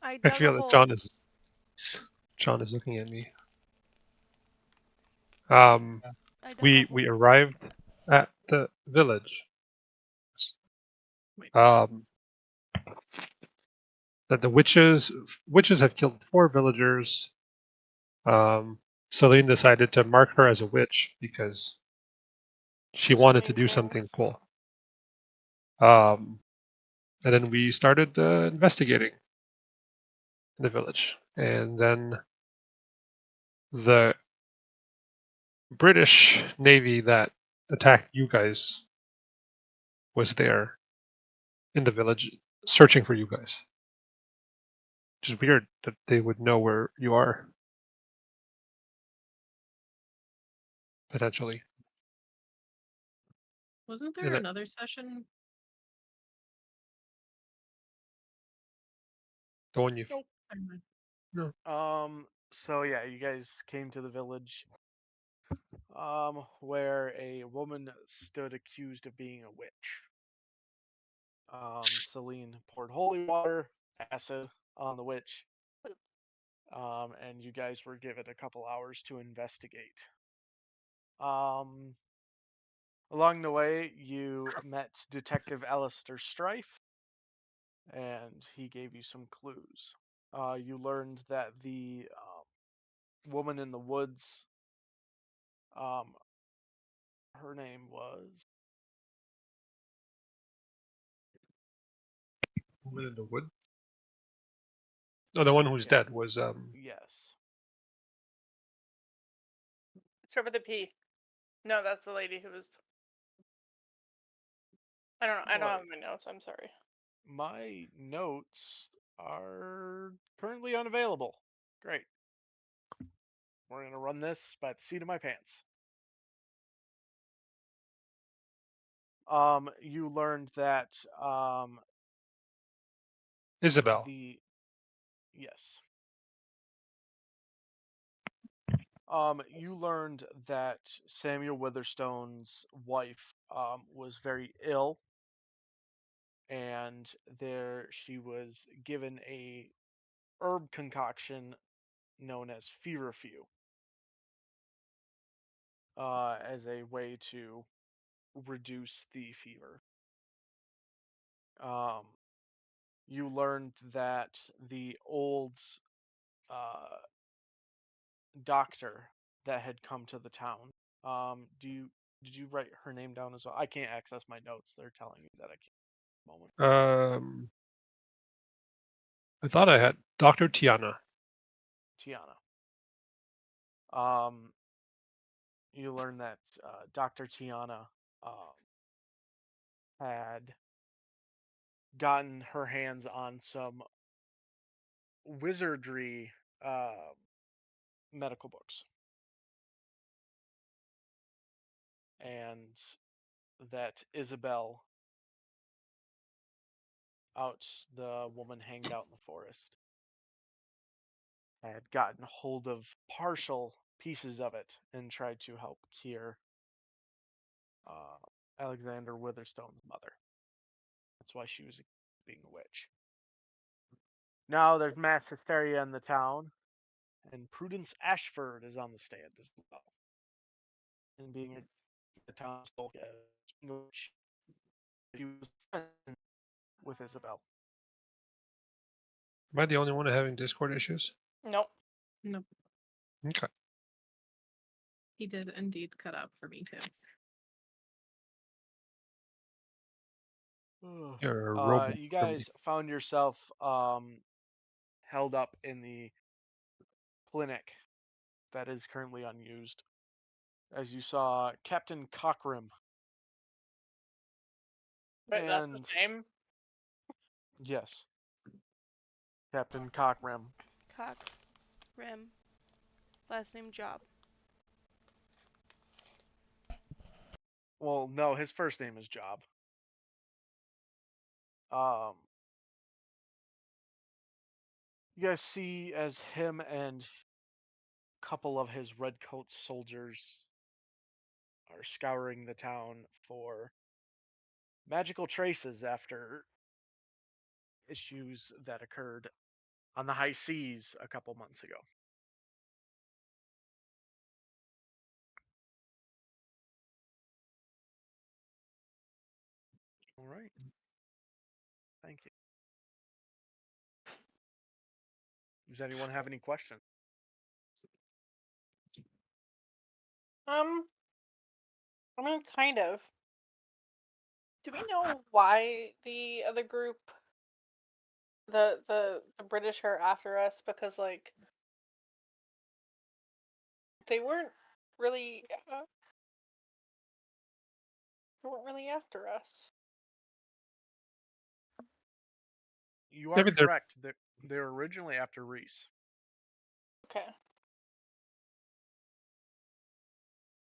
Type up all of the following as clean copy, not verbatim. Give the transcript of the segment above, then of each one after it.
I I dug a feel that hole. John is looking at me. I dug a We hole. arrived at the village. Wait. That the witches had killed 4 villagers. Celine decided to mark her as a witch because she wanted to Explain do something things. cool. And then we started investigating the village, and then the British Navy that attacked you guys was there in the village searching for you guys. Which is weird that they would know where you are, potentially. Wasn't there And it, another session? the one you Nope. Never mind. no. So yeah, you guys came to the village, where a woman stood accused of being a witch. Celine poured holy water, acid on the witch, and you guys were given a couple hours to investigate. Um, Along the way, you met Detective Alistair Strife, and he gave you some clues. You learned that the woman in the woods, um, her name was Woman in the wood. No, the one who's yeah, dead was yes, Start with a P. No, that's the lady who was. I don't know. I don't boy. have my notes. I'm sorry. My notes are currently unavailable. Great. We're gonna run this by the seat of my pants. You learned that Isabel. the yes. You learned that Samuel Witherstone's wife was very ill, and there she was given a herb concoction known as feverfew, as a way to reduce the fever. Um, you learned that the old uh, doctor that had come to the town. Did you write her name down as well? I can't access my notes. They're telling me that I can't at the moment. I thought I had Dr. Tiana. Tiana. Um, you learn that Dr. Tiana had gotten her hands on some wizardry medical books, and that Isabel, out the woman hanged out in the forest, had gotten hold of partial pieces of it and tried to help cure uh, Alexander Witherstone's mother. That's why she was being a witch. Now there's mass hysteria in the town, and Prudence Ashford is on the stand as well, and being the town's folk as being a witch. She was friends with Isabel. Am I the only one having Discord issues? Nope. Nope. Okay. He did indeed cut out for me too. You're a robot You for me. guys found yourself held up in the clinic that is currently unused, as you saw Captain Cockram. Right, that's his And name. yes, Captain Cockram. Cock. Rim. Last name Job. Well, no, his first name is Job. Um, you guys see as him and a couple of his redcoat soldiers are scouring the town for magical traces after issues that occurred on the high seas a couple months ago. All right. Thank you. Does anyone have any questions? I mean, kind of. Do we know why the other group, the British, are after us? Because like they weren't really, they weren't really after us. You are Maybe they're correct. They're originally after Reese. Okay.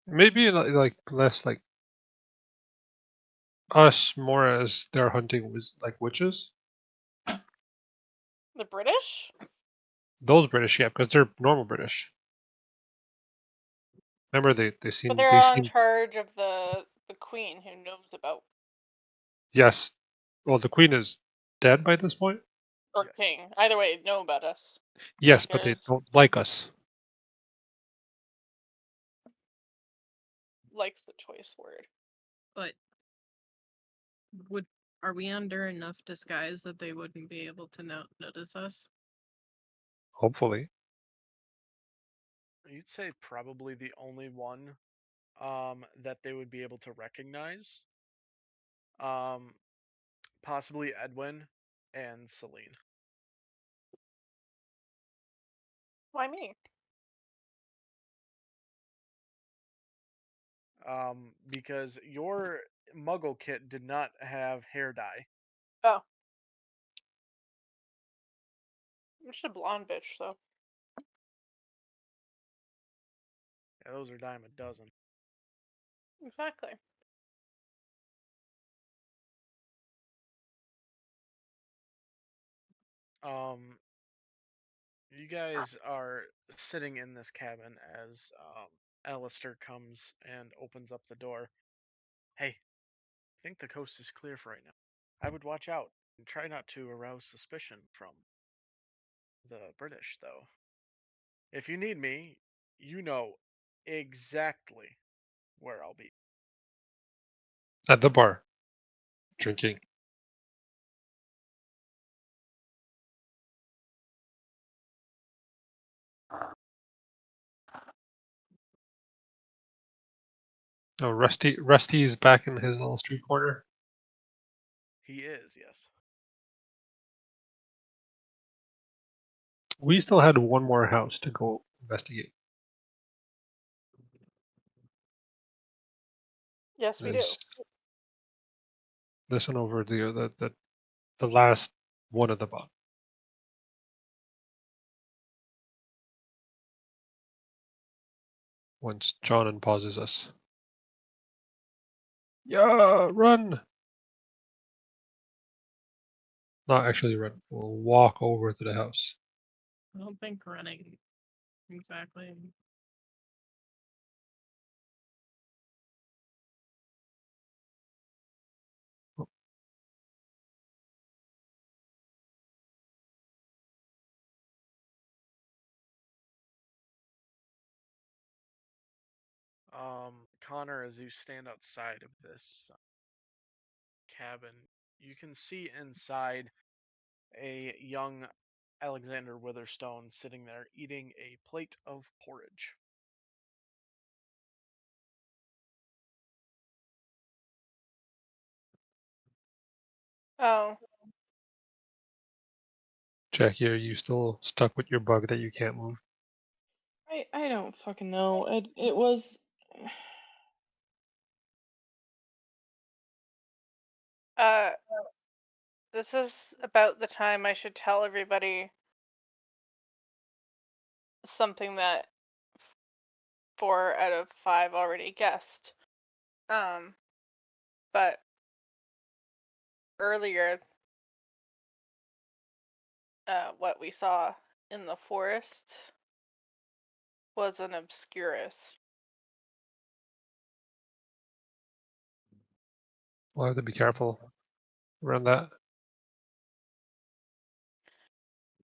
maybe like less like us, more as they're hunting with like witches. The British? Those British, yeah, because they're normal British. Remember they But seem they're they all in seem charge of the queen who knows about, yes. Well, the queen is dead by this point. or Yes. king. Either way, know about us. Yes, but they Because don't like us. likes the choice word. But are we under enough disguise that they wouldn't be able to notice us? Hopefully, You'd say probably the only one that they would be able to recognize. Possibly Edwin and Celine. Why me? Because your Muggle kit did not have hair dye. Oh. I'm just a blonde bitch, though. Yeah, those are dime a dozen. Exactly. You guys are sitting in this cabin as Alistair comes and opens up the door. Hey, I think the coast is clear for right now. I would watch out and try not to arouse suspicion from the British, though. If you need me, you know exactly where I'll be. at the bar, drinking. Oh, Rusty is back in his little street corner. He is, yes. We still had one more house to go investigate. Yes, we do. This one over there, the last one at the bottom. Once John unpauses us. Yeah, run! Not actually run. We'll walk over to the house. I don't think running exactly. Connor, as you stand outside of this cabin, you can see inside a young Alexander Witherstone sitting there eating a plate of porridge. Oh. Jackie, are you still stuck with your bug that you can't move? I don't fucking know. It was This is about the time I should tell everybody something that 4 out of 5 already guessed. But earlier, what we saw in the forest was an obscurus. We'll have to be careful around that.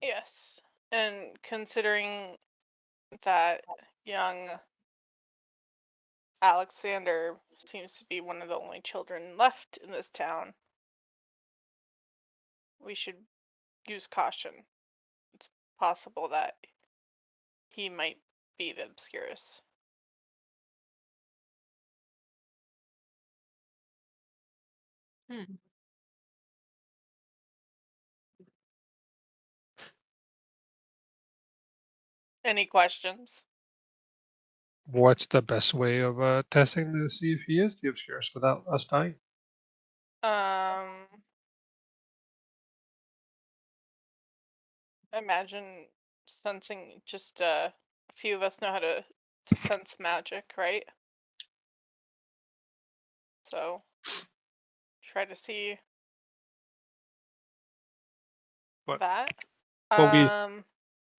Yes. And considering that young Alexander seems to be one of the only children left in this town, we should use caution. It's possible that he might be the Obscurus. Hmm. Any questions? What's the best way of testing to see if he is the Obscurus without us dying? Um, imagine sensing. Just a few of us know how to sense magic, right? So try to see But that. when we Can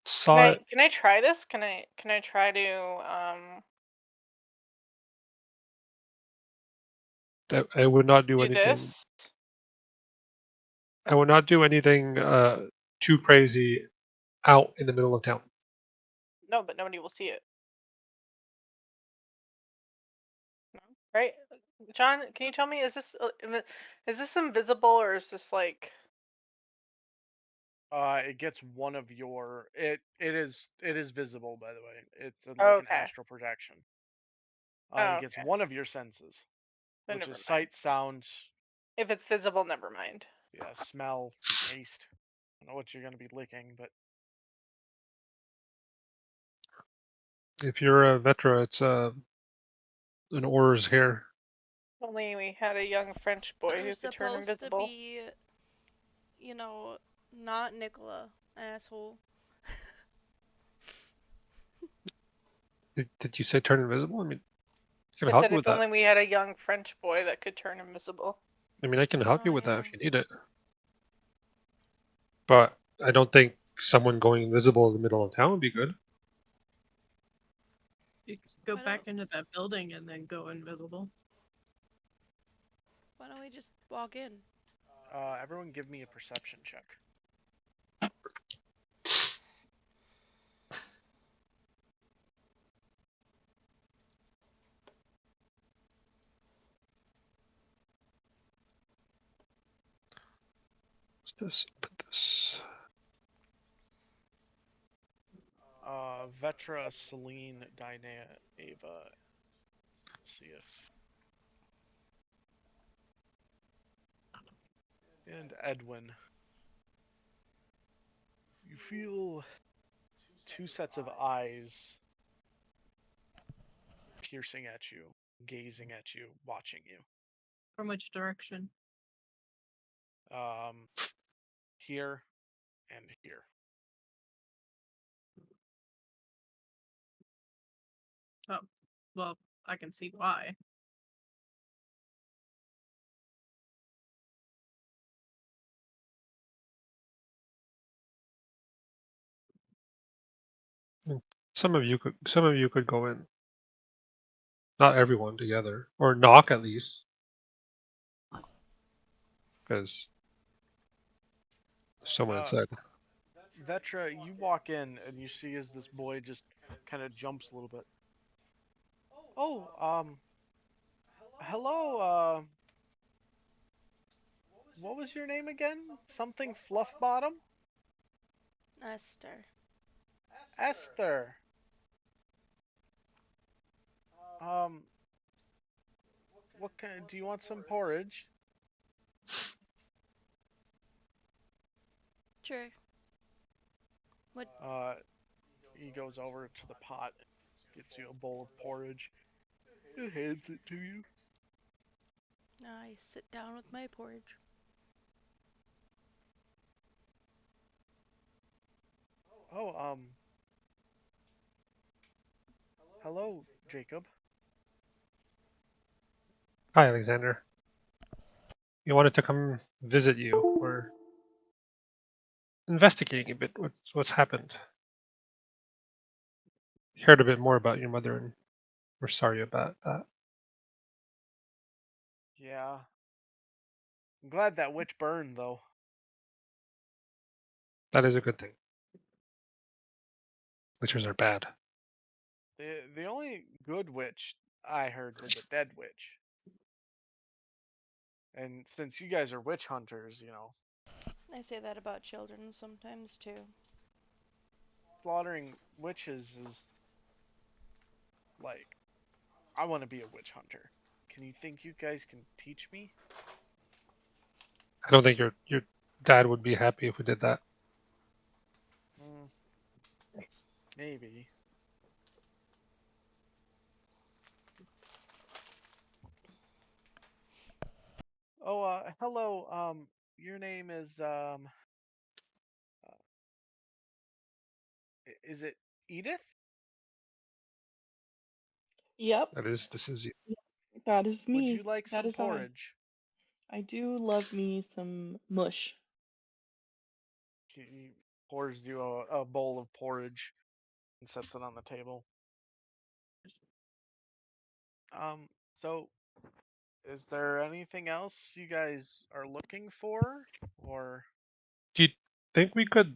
saw it, I try this? Can I try to that I would not do do anything. this? I would not do anything too crazy out in the middle of town. No, but nobody will see it. No, right? John, can you tell me, is this invisible, or is this like? It gets one of your it is visible, by the way. It's like an Okay. astral projection. Oh, It gets okay. one of your senses, Then which never is mind. sight, sound, If it's visible, never mind. yeah, smell, taste. I don't know what you're gonna be licking, but If you're a Vetra, it's an Auror's hair. If only we had a young French boy You're who could turn supposed to invisible. be, you know, not Nicola, asshole. Did you say turn invisible? I mean, I can I help said you if with that. only we had a young French boy that could turn invisible. I mean, I can help you Oh with that yeah. if you need it. But I don't think someone going invisible in the middle of town would be good. You could go Why back don't into that building and then go invisible. Why don't we just walk in? everyone give me a perception check. What's this? Put this. Vetra, Celine, Dinah, Ava. Let's see if and Edwin. You feel two sets of eyes piercing at you, gazing at you, watching you. From which direction? Um, here and here. Oh, well, I can see why. Some of you could go in. Not everyone together, or knock at least, because someone Uh, inside. Vetra, you walk in and you see as this boy just kind of jumps a little bit. Oh, hello, what was your name again? Something Fluff Bottom? Esther. Esther. Um, what kind? Do you want some porridge? Sure. What? He goes over to the pot, gets you a bowl of porridge, and hands it to you. I sit down with my porridge. Oh, hello, Jacob. Hi, Alexander. We wanted to come visit you. We're investigating a bit what's happened. Heard a bit more about your mother, and we're sorry about that. Yeah. I'm glad that witch burned, though. That is a good thing. Witches are bad. The only good witch I heard was a dead witch. And since you guys are witch hunters, I say that about children sometimes too. slaughtering witches is like, I want to be a witch hunter. Can you think you guys can teach me? I don't think your dad would be happy if we did that. Mm, maybe. Oh, hello. Your name is is it Edith? Yep, This is that is Would me. you like That some is I. porridge? I do love me some mush. He pours you a bowl of porridge and sets it on the table. Um, so is there anything else you guys are looking for? Or Do you think we could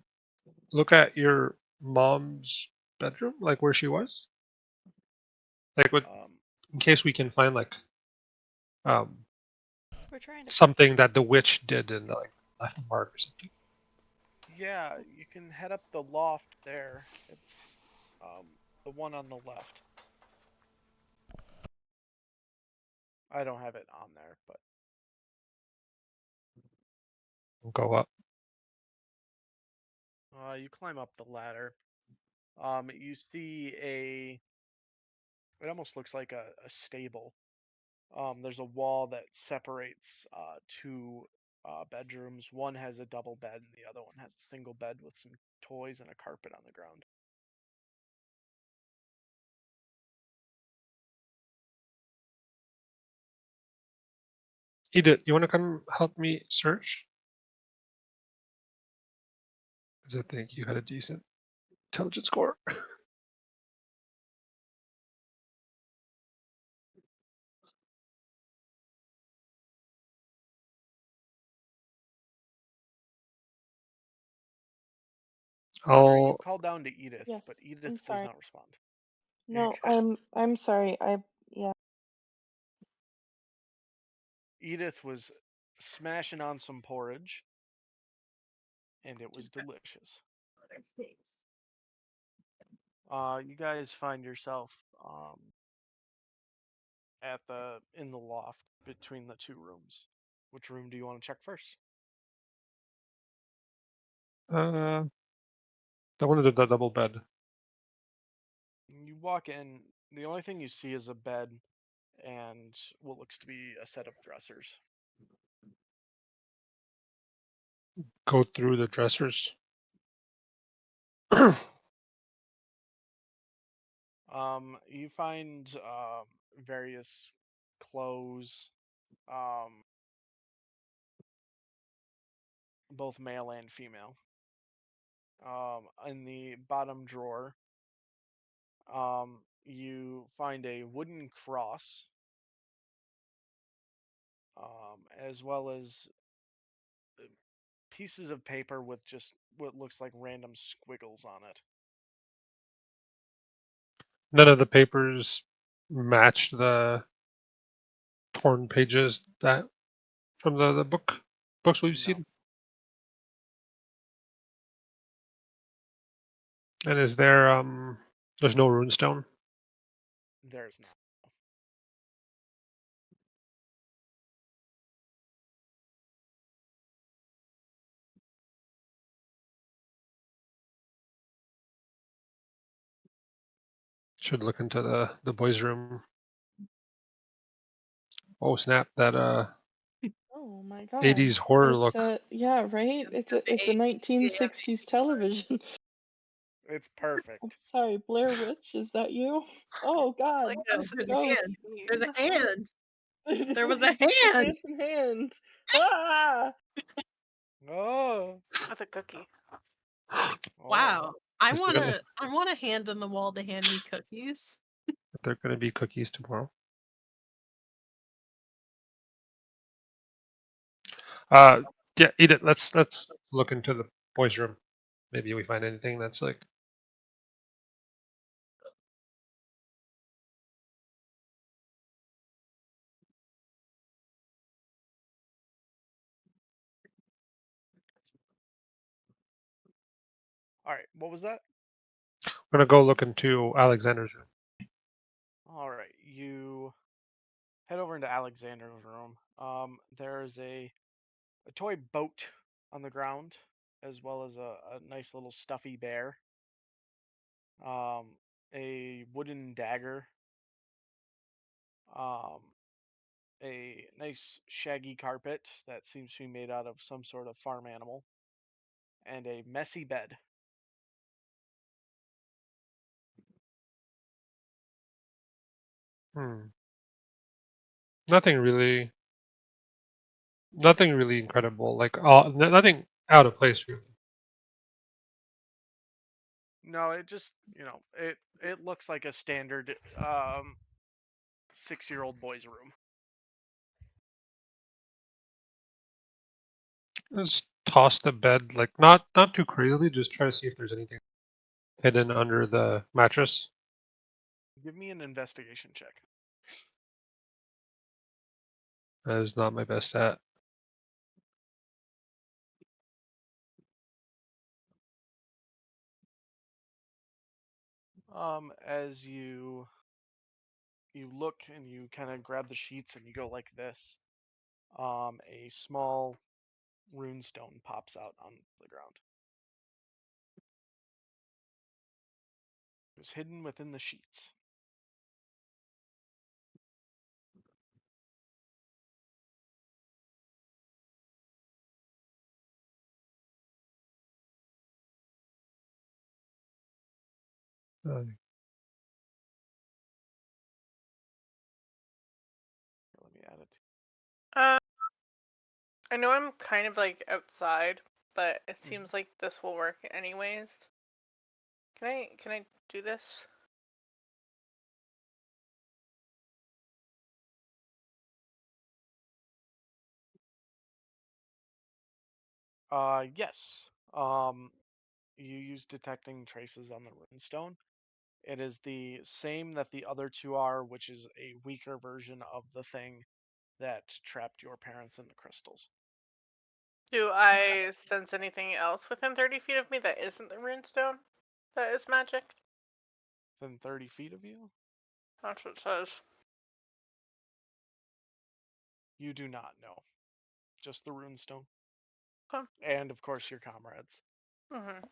look at your mom's bedroom, like where she was? Like what um in case we can find like um We're trying to. something that the witch did and like left a mark or something. yeah, you can head up the loft there. It's the one on the left. I don't have it on there, but We'll go up. you climb up the ladder. You see it almost looks like a stable. There's a wall that separates two bedrooms. One has a double bed, and the other one has a single bed with some toys and a carpet on the ground. Edith, you want to come help me search? Because I think you had a decent intelligence score. Audrey, you I'll call down to Edith, Yes, but Edith I'm does sorry. not respond. You're No, good. I'm sorry. Yeah. Edith was smashing on some porridge, and it was delicious. You guys find yourself in the loft between the two rooms. Which room do you want to check first? I wanted the double bed. You walk in. The only thing you see is a bed and what looks to be a set of dressers. Go through the dressers. You find various clothes, um, both male and female. In the bottom drawer, you find a wooden cross, as well as pieces of paper with just what looks like random squiggles on it. None of the papers matched the torn pages that from the books we've No, seen. And is there there's no runestone? there's not. Should look into the boys' room. Oh snap! That Oh my God. 80s horror It's look. yeah, right? It's a 1960s television. It's perfect. Sorry, Blair Witch, is that you? Oh God, No, it's a there's a ghost. hand. There's a hand. There was a It's a hand. handsome hand. Ah! Oh, With a cookie. oh. Wow. I Is there gonna, want a hand on the wall to hand me cookies. are there gonna be cookies tomorrow? Uh, yeah, Edith. Let's look into the boys' room. Maybe we find anything that's like All right. What was that? We're gonna go look into Alexander's room. All right. You head over into Alexander's room. There's a toy boat on the ground, as well as a nice little stuffy bear. A wooden dagger. Um, a nice shaggy carpet that seems to be made out of some sort of farm animal, and a messy bed. Hmm. Nothing really. Nothing really incredible. Like nothing out of place really. No, it just it looks like a standard 6-year-old boy's room. Just toss the bed, like not too crazily. Just try to see if there's anything hidden under the mattress. Give me an investigation check. That is not my best at. As you look and you kind of grab the sheets and you go like this, a small runestone pops out on the ground. It was hidden within the sheets. Uh, Let me add it. Uh, I know I'm kind of like outside, but it Mhm. seems like this will work anyways. Can I do this? Yes. You use detecting traces on the runestone. It is the same that the other two are, which is a weaker version of the thing that trapped your parents in the crystals. Do I sense anything else within 30 feet of me that isn't the runestone? That is magic? Within 30 feet of you, That's what it says. you do not know. Just the runestone. Okay. And, of course, your comrades. Mm-hmm.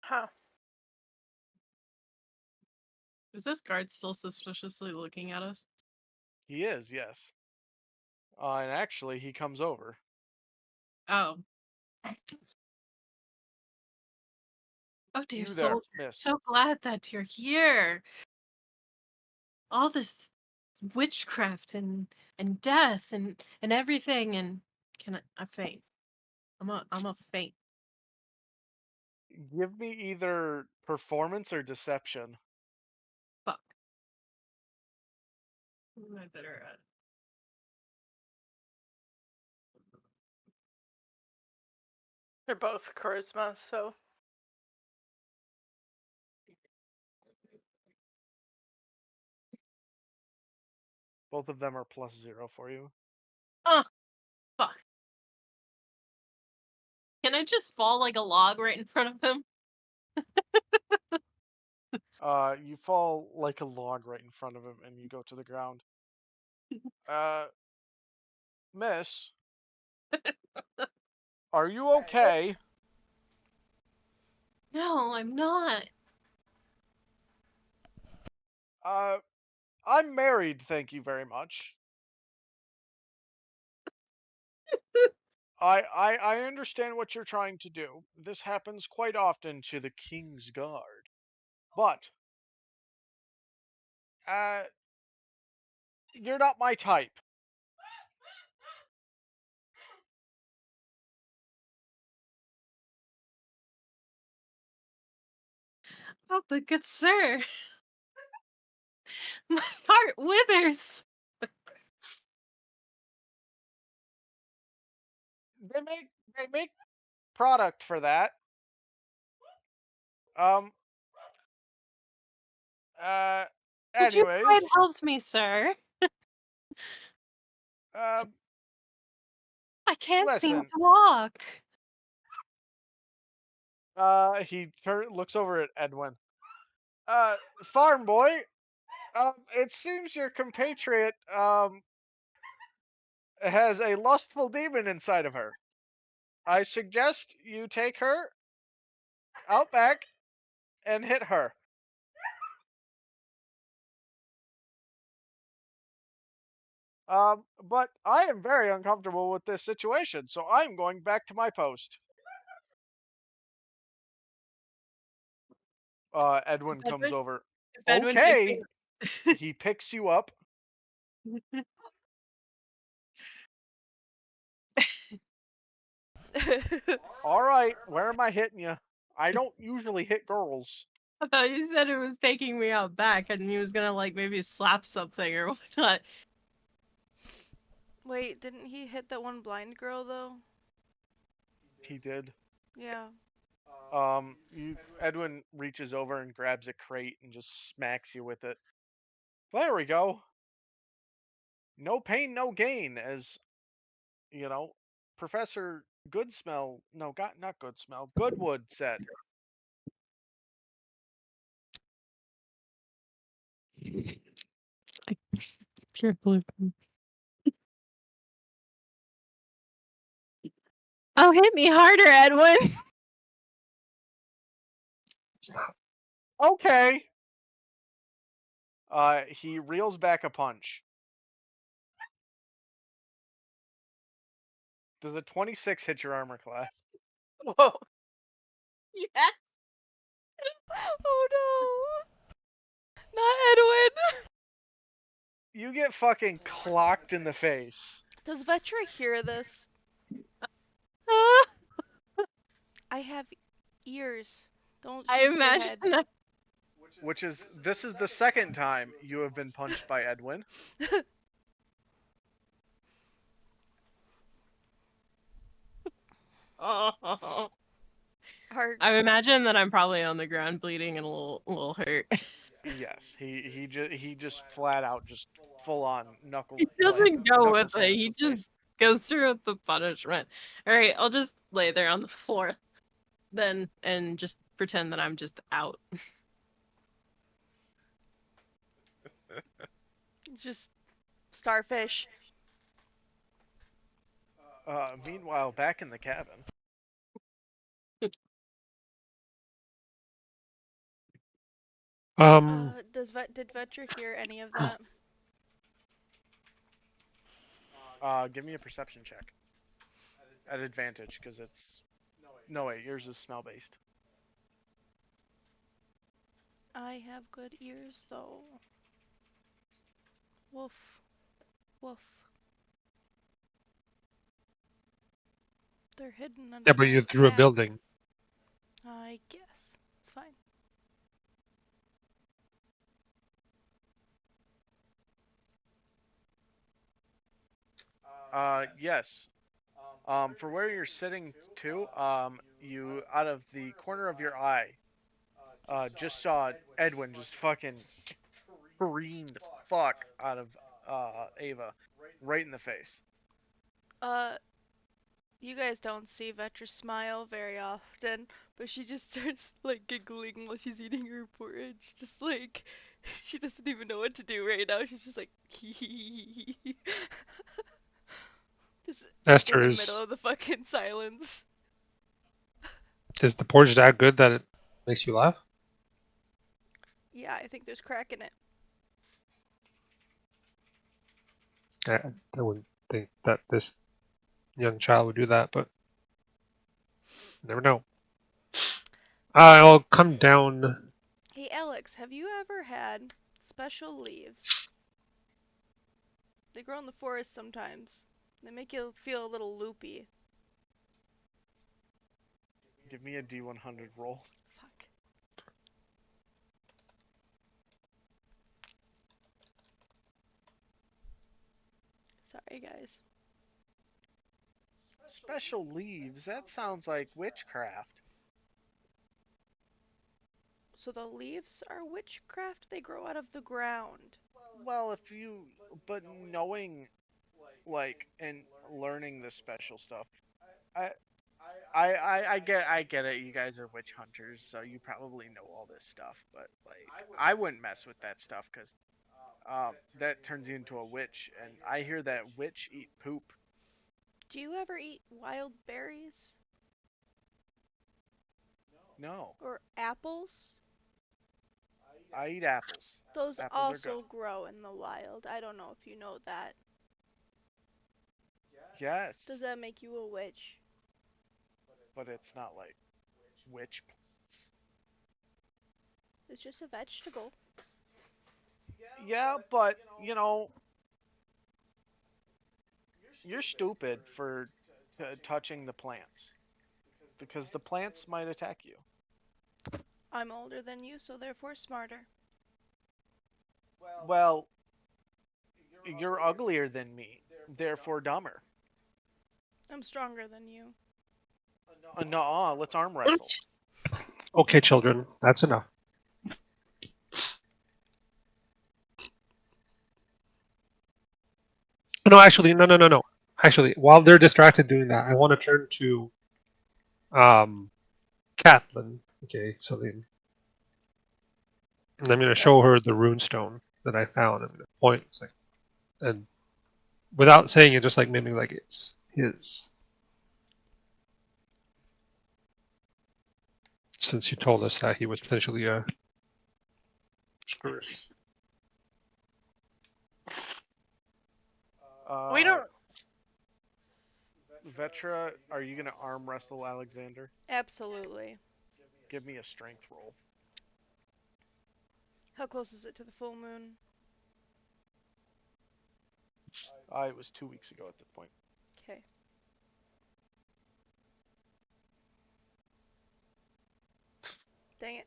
Huh. Is this guard still suspiciously looking at us? He is, yes. And actually, he comes over. Oh. Oh dear You there, soldier. miss. So glad that you're here. All this witchcraft and death and everything and I faint. I'm a faint. Give me either performance or deception. Fuck. What am I better at? They're both charisma, so. Both of them are +0 for you. Oh, fuck. Can I just fall like a log right in front of him? You fall like a log right in front of him, and you go to the ground. Miss, are you okay? No, I'm not. I'm married, thank you very much. I understand what you're trying to do. This happens quite often to the King's Guard. But, uh, you're not my type. Oh, but good sir. My heart withers. They make product for that. Um, Could you try Anyways, and help me, sir? uh, I can't seem listen. to walk. He looks over at Edwin. Farm boy. It seems your compatriot has a lustful demon inside of her. I suggest you take her out back and hit her. But I am very uncomfortable with this situation, so I'm going back to my post. Edwin comes Edwin, over. if Edwin picks me Okay, he picks you up. up. All right, where am I hitting you? I don't usually hit girls. I thought you said it was taking me out back and he was gonna like maybe slap something or whatnot. Wait, didn't he hit that one blind girl though? He did. Yeah. Edwin reaches over and grabs a crate and just smacks you with it. There we go. No pain, no gain, as you know, Professor Goodsmell. No, not Goodsmell. Goodwood said. Like pure blue. Oh, hit me harder, Edwin. Stop. Okay. He reels back a punch. Does a 26 hit your armor class? Whoa. Yes. Oh no! Not Edwin! You get fucking clocked in the face. Does Vetra hear this? Ah, I have ears. Don't I shake your imagine head. that. This is the second time you have been punched by Edwin. Oh. Our I imagine that I'm probably on the ground bleeding and a little hurt. Yes, he just flat out just full on knuckle He doesn't go knuckle with it. smash He the just face. goes through with the punishment. All right, I'll just lay there on the floor then and just pretend that I'm just out. just starfish. Meanwhile, back in the cabin. Did Vetra hear any of that? Give me a perception check at advantage because it's no wait, yours is smell based. I have good ears though. Woof. Woof. They're hidden under Yeah, but my you threw a hat. building. I guess. It's fine. Yes. For where you're sitting too, you out of the corner of your eye, just saw Edwin just fucking careen the fuck out of Ava, right in the face. Uh, you guys don't see Vetra smile very often, but she just starts like giggling while she's eating her porridge. Just like she doesn't even know what to do right now. She's just like just in Esther, the middle of the fucking silence. is the porridge that good that it makes you laugh? Yeah, I think there's crack in it. I wouldn't think that this young child would do that, but you never know. I'll come down. Hey Alex, have you ever had special leaves? They grow in the forest sometimes. They make you feel a little loopy. Give me a D100 roll. Fuck. Sorry, guys. Special leaves? That sounds like witchcraft. So the leaves are witchcraft? They grow out of the ground. Well, but knowing, like, and learning this special stuff, I, I get it. You guys are witch hunters, so you probably know all this stuff. But like, I wouldn't mess with that stuff because that turns you into a witch, and I hear that witch eat poop. Do you ever eat wild berries? No, Or apples? I eat apples. Those Apples are good. also grow in the wild. I don't know if you know that. Yes, Does that make you a witch? but it's not like witch plants. It's just a vegetable. Yeah, but you're stupid for touching the plants because the plants might attack you. I'm older than you, so therefore smarter. Well, you're uglier than me, therefore dumber. I'm stronger than you. Nuh-uh, let's arm wrestle. Okay, children, that's enough. No, actually, no. Actually, while they're distracted doing that, I want to turn to Catelyn. Okay, Celine. And I'm going to show her the runestone that I found. I'm going to point, it's like, and without saying it, just like mimicking like it's his. Since you told us that he was potentially a Scourge. We don't. Vetra, are you gonna arm wrestle Alexander? Absolutely. Give me a strength roll. How close is it to the full moon? It was 2 weeks ago at this point. Okay. Dang it.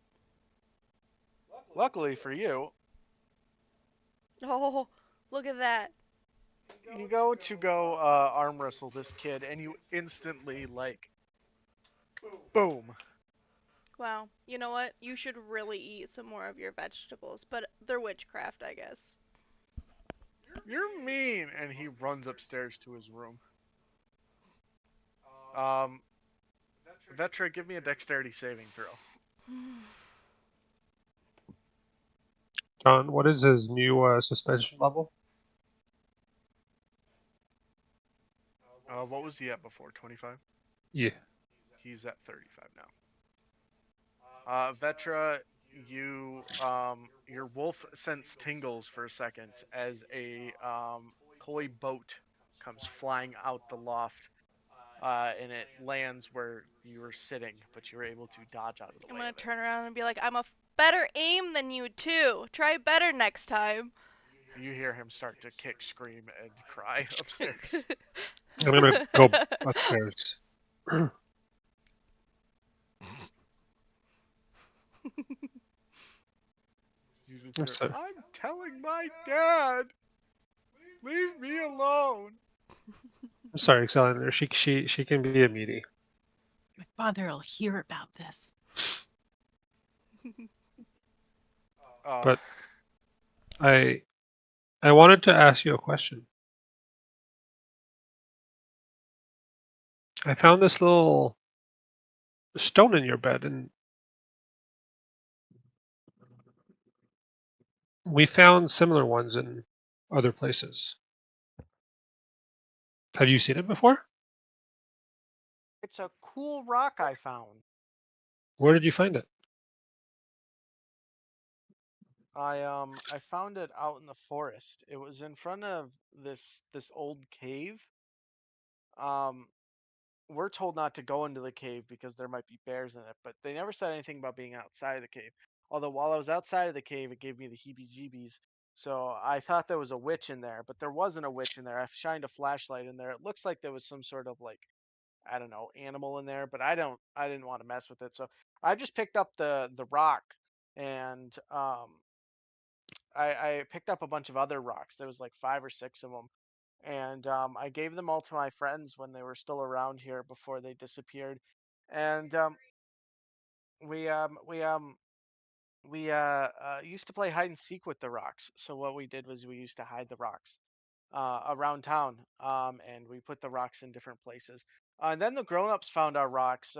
Luckily for you, Oh, look at that. you go arm wrestle this kid, and you instantly like, boom. Wow. You know what? You should really eat some more of your vegetables, but they're witchcraft, I guess. You're mean, and he runs upstairs to his room. Um, Vetra, give me a dexterity saving throw. John, what is his new suspension level? What was he at before? 25? Yeah. He's at 35 now. Vetra, your wolf sense tingles for a second as a toy boat comes flying out the loft, and it lands where you were sitting, but you were able to dodge out of the I'm way gonna of it. turn around and be like, I'm a better aim than you too. Try better next time. You hear him start to kick, scream, and cry upstairs. I'm going to go upstairs. You just I'm hear, sorry. I'm telling my dad, leave me alone. I'm sorry, Alexander. She can be a meaty. My father will hear about this. But I wanted to ask you a question. I found this little stone in your bed, and we found similar ones in other places. Have you seen it before? It's a cool rock I found. Where did you find it? I found it out in the forest. It was in front of this old cave. Um, we're told not to go into the cave because there might be bears in it, but they never said anything about being outside of the cave. Although while I was outside of the cave, it gave me the heebie-jeebies. So I thought there was a witch in there, but there wasn't a witch in there. I shined a flashlight in there. It looks like there was some sort of like, I don't know, animal in there, but I didn't want to mess with it. So I just picked up the rock, and I picked up a bunch of other rocks. There was like 5 or 6 of them, and I gave them all to my friends when they were still around here before they disappeared. And we we used to play hide and seek with the rocks. So what we did was we used to hide the rocks around town, and we put the rocks in different places. And then the grown-ups found our rocks.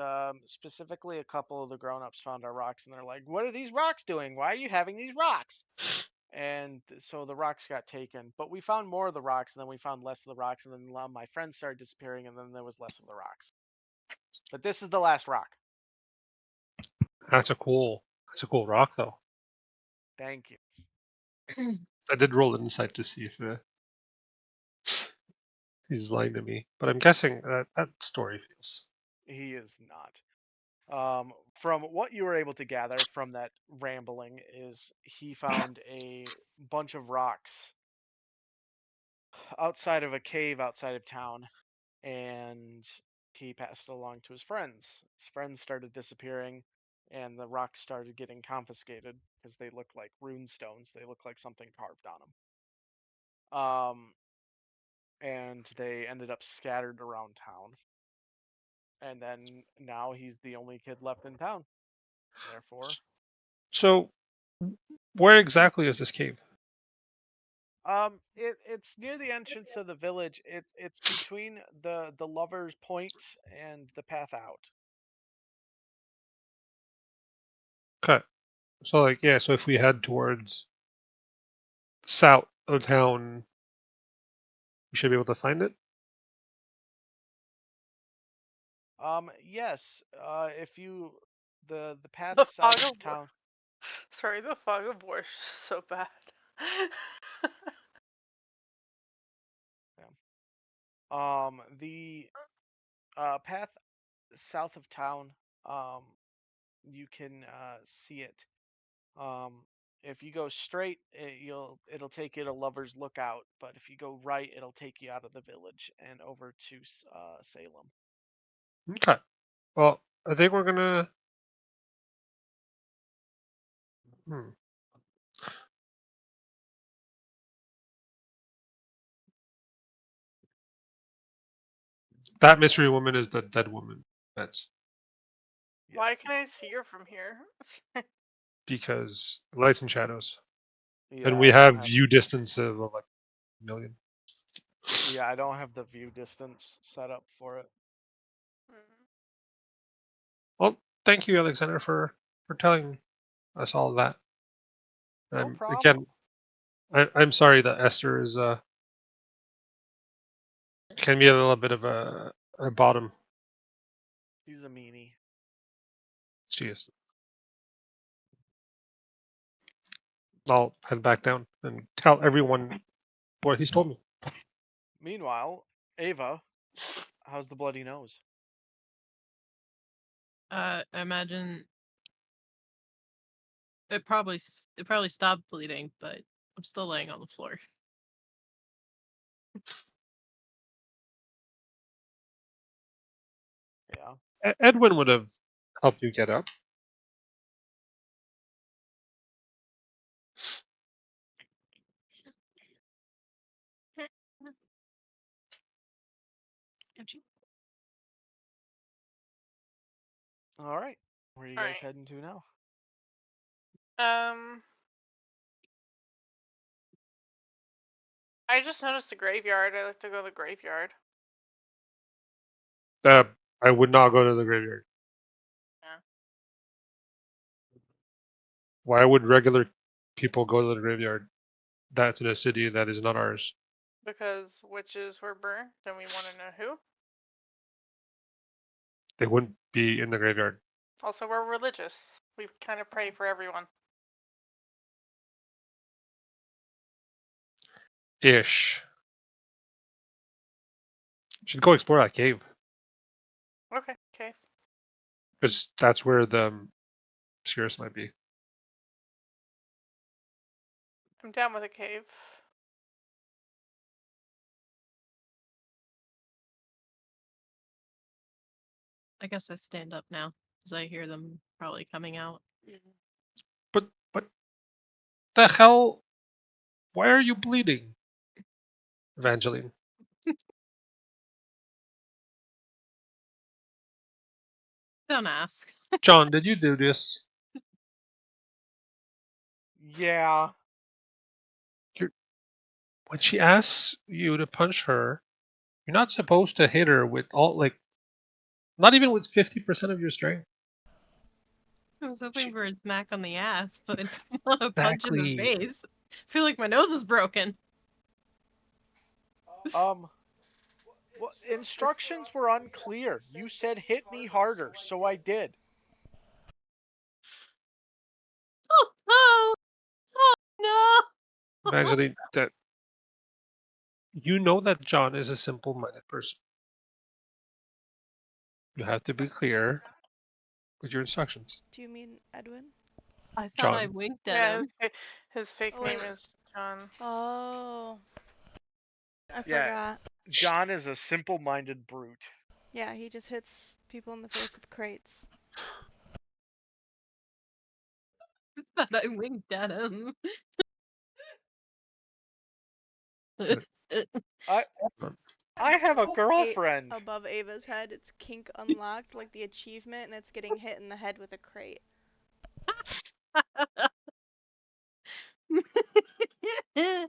Specifically, a couple of the grown-ups found our rocks, and they're like, "What are these rocks doing? Why are you having these rocks?" And so the rocks got taken. But we found more of the rocks, and then we found less of the rocks, and then a lot of my friends started disappearing, and then there was less of the rocks. But this is the last rock. That's a cool rock, though. Thank you. I did roll an insight to see if he's lying to me, but I'm guessing that story feels. He is not. From what you were able to gather from that rambling is he found a bunch of rocks outside of a cave outside of town, and he passed it along to his friends. His friends started disappearing, and the rocks started getting confiscated because they look like rune stones. They look like something carved on them. And they ended up scattered around town. And then now he's the only kid left in town. Therefore, So, where exactly is this cave? it's near the entrance of the village. It's between the Lover's Point and the path out. Okay. So, like, yeah. So if we head towards south of town, we should be able to find it. Yes. If you the path The south fog of of war. town. Sorry, the fog of war is so bad. The path south of town. You can see it. Um, if you go straight, it'll take you to Lover's Lookout. But if you go right, it'll take you out of the village and over to Salem. Okay. Well, I think we're gonna. Hmm. That mystery woman is the dead woman. That's Why Yes. can I see her from here? because lights and shadows, and Yeah, we I don't have have. view distance of like a million. Yeah, I don't have the view distance set up for it. Mm. Well, thank you, Alexander, for telling us all of that. No Again, problem. I'm sorry that Esther is can be a little bit of a bottom. He's a meanie. She is. I'll head back down and tell everyone what he's told me. Meanwhile, Ava, how's the bloody nose? I imagine it probably stopped bleeding, but I'm still laying on the floor. Yeah. Edwin would have helped you get up. Ouchie. All right. Where are you All guys right. heading to now? I just noticed a graveyard. I like to go to the graveyard. I would not go to the graveyard. Yeah. Why would regular people go to the graveyard? That's in a city that is not ours. Because witches were burnt, and we want to know who. They wouldn't be in the graveyard. Also, we're religious. We kind of pray for everyone. Ish. Should go explore that cave Okay. Okay. because that's where the Cirrus might be. I'm down with a cave. I guess I stand up now because I hear them probably coming out. But the hell? Why are you bleeding, Evangeline? Don't ask. John, did you do this? Yeah. When she asks you to punch her, you're not supposed to hit her with all not even with 50% of your strength. I was hoping She- for a smack on the ass, but not a punch in the Exactly. face. I feel like my nose is broken. Well, instructions were unclear. You said hit me harder, so I did. Oh, oh, oh no! Evangeline, that you know that John is a simple-minded person. You have to be clear with your instructions. Do you mean Edwin? I thought I John. winked at Yeah, him. his fake Oh, name wait. is John. Oh, I Yeah. forgot. John is a simple-minded brute. Yeah, he just hits people in the face with crates. I thought I winked at him. I I have a girlfriend. Above Ava's head, it's kink unlocked, like the achievement, and it's getting hit in the head with a crate. Can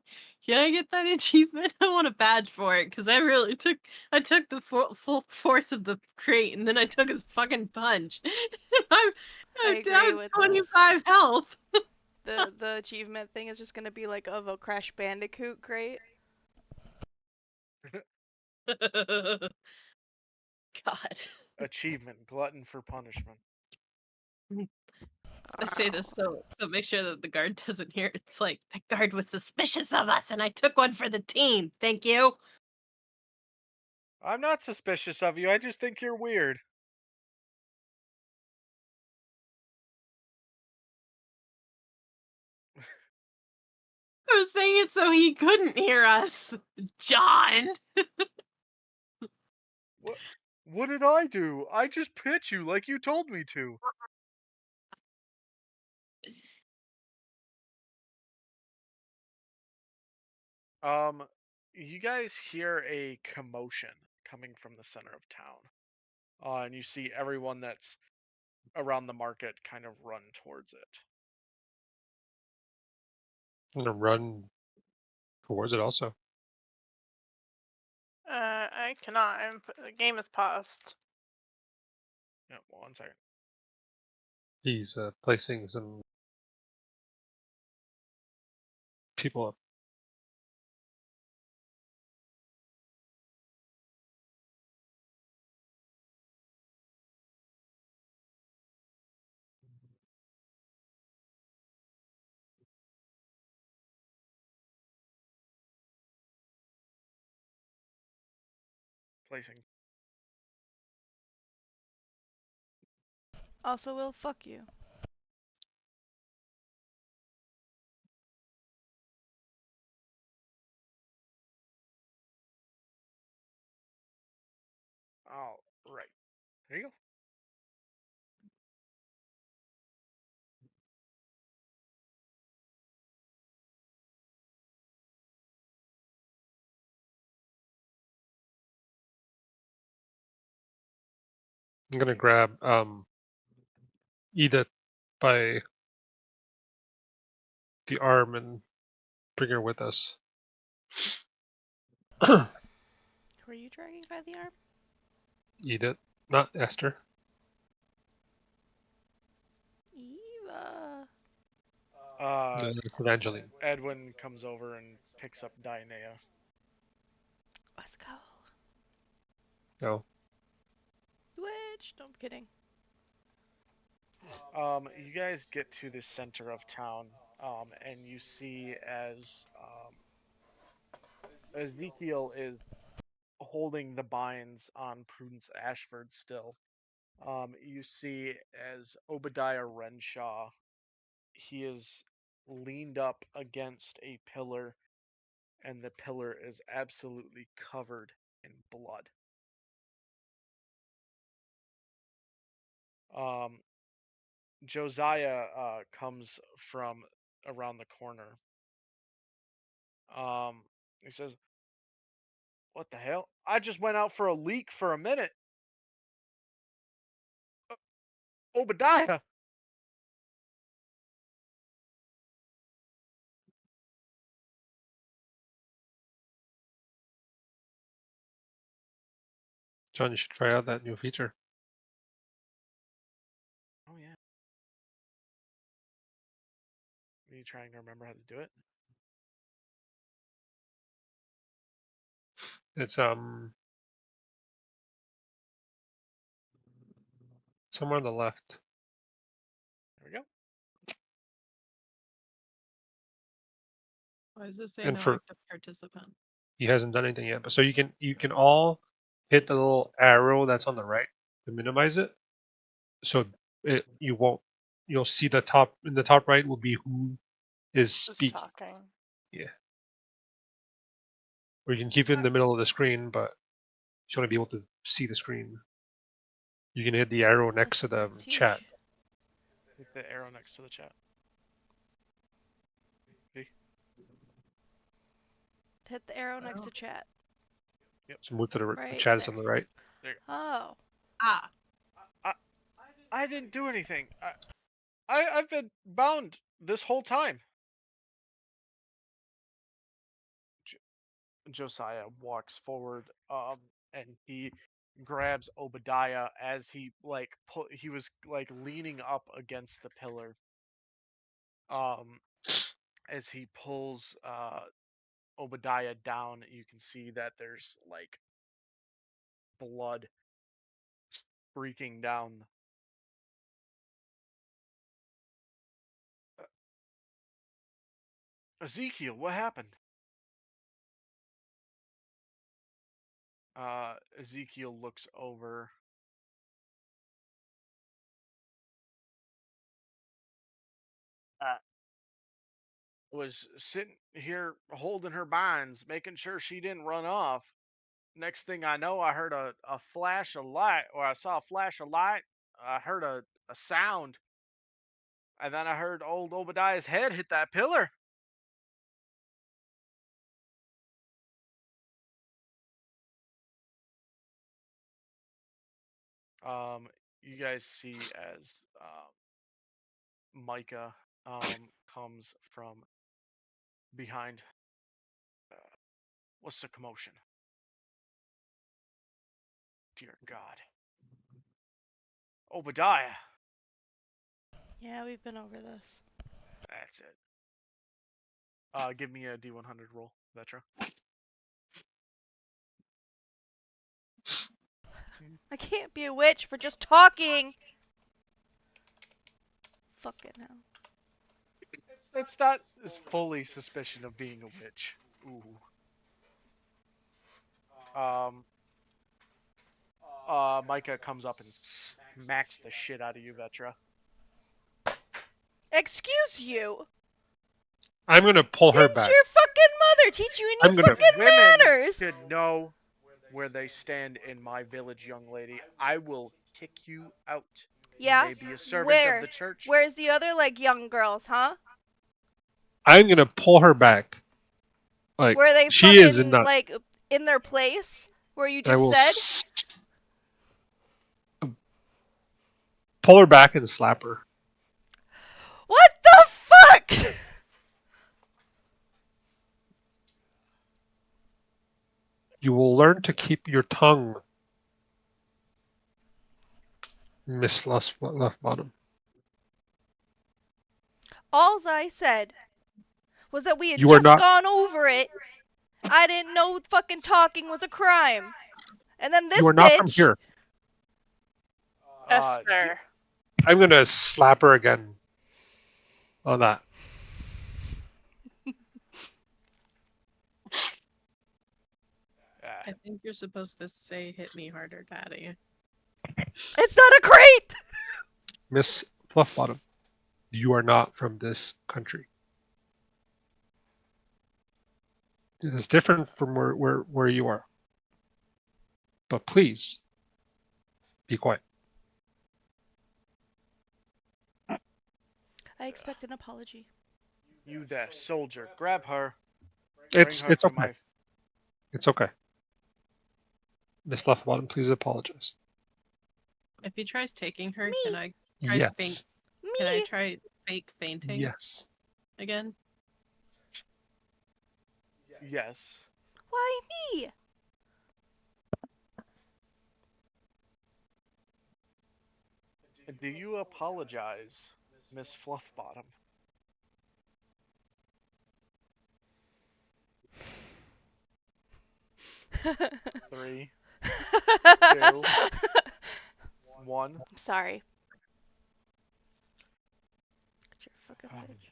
I get that achievement? I want a badge for it because I took the full force of the crate and then I took his fucking punch. I'm, I I'm agree down with 25 health. The achievement thing is just gonna be like of a Crash Bandicoot crate. God. Achievement, glutton for punishment. I say this so make sure that the guard doesn't hear. It's like that guard was suspicious of us and I took one for the team. Thank you. I'm not suspicious of you. I just think you're weird. I was saying it so he couldn't hear us. John. What did I do? I just hit you like you told me to. You guys hear a commotion coming from the center of town. And you see everyone that's around the market kind of run towards it. I'm gonna run towards it also. I cannot. The game is paused. Yeah, 1 second. He's placing some people up. Placing. Also, will fuck you. All right. There you go. I'm gonna grab Edith by the arm and bring her with us. Who are you dragging by the arm? Edith, not Esther. Eva. It's Evangeline. Edwin comes over and picks up Dionea. Let's go. No. Which? No, I'm kidding. You guys get to the center of town, and you see as Ezekiel is holding the binds on Prudence Ashford still. You see as Obadiah Renshaw, he is leaned up against a pillar, and the pillar is absolutely covered in blood. Um, Josiah comes from around the corner. He says, "What the hell? I just went out for a leak for a minute. Obadiah!" John, you should try out that new feature. Oh yeah. Are you trying to remember how to do it? It's somewhere on the left. There we go. Why does it say And no for active participant? he hasn't done anything yet, but so you can all hit the little arrow that's on the right to minimize it. So you'll see the top in the top right will be who is Who's speaking. talking? Yeah. Or you can keep it in the middle of the screen, but you should only be able to see the screen. You can hit the arrow next to the That's huge. chat. Hit the arrow next to the chat. See? Hit the arrow next Oh. to chat. So move to the Right chat is there. on the right. Oh. Ah. I didn't do anything. I've been bound this whole time. Josiah walks forward, and he grabs Obadiah as he he was like leaning up against the pillar. As he pulls Obadiah down, you can see that there's like blood streaking down. Ezekiel, what happened? Ezekiel looks over. Was sitting here holding her binds, making sure she didn't run off. Next thing I know, I heard a flash of light, or I saw a flash of light. I heard a sound, and then I heard old Obadiah's head hit that pillar. You guys see as Micah comes from behind. What's the commotion? Dear God. Obadiah. Yeah, we've been over this. That's it. Give me a D100 roll, Vetra. I can't be a witch for just talking. Fucking hell. It's not as fully suspicion of being a witch. Ooh. Micah comes up and smacks the shit out of you, Vetra. Excuse you. I'm gonna pull her Didn't back. your fucking mother teach you any I'm gonna- fucking Women manners? should know where they stand in my village, young lady. I will kick you out. Yeah. You may be a servant Where? of the church. Where's the other like young girls, huh? I'm gonna pull her back. Like Were they she is fucking not. like in their place? Where you I just will said? pull her back and slap her. What the fuck? You will learn to keep your tongue, Miss Left Bottom. Alls I said was that we had You are just not. gone over it. I didn't know fucking talking was a crime. And then this You are not from bitch. here. Esther. I'm gonna slap her again. On that. I think you're supposed to say "hit me harder, daddy." It's not a crate. Miss Fluffbottom, you are not from this country. It is different from where you are. But please, be quiet. I expect an apology. You there, soldier. Grab her. It's Bring her to okay. my... It's okay. Miss Fluffbottom, please apologize. If he tries taking her, Me. can I try Yes. faint? Me. Can I try fake fainting Yes. again? Yes. Why me? Do you apologize, Miss Fluffbottom? 3, 2, 1. I'm sorry. You're a fucking bitch.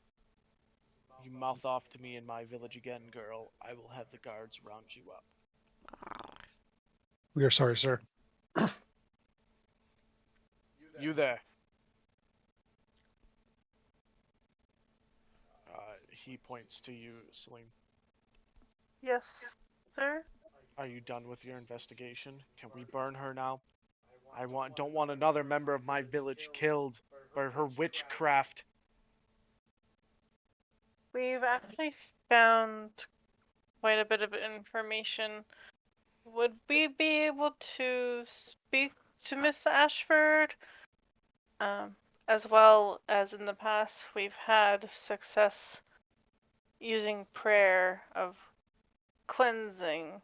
You mouth off to me in my village again, girl. I will have the guards round you up. We are sorry, sir. You there. He points to you, Salem. Yes, sir. Are you done with your investigation? Can we burn her now? Don't want another member of my village killed by her witchcraft. We've actually found quite a bit of information. Would we be able to speak to Miss Ashford? As well as in the past, we've had success using prayer of cleansing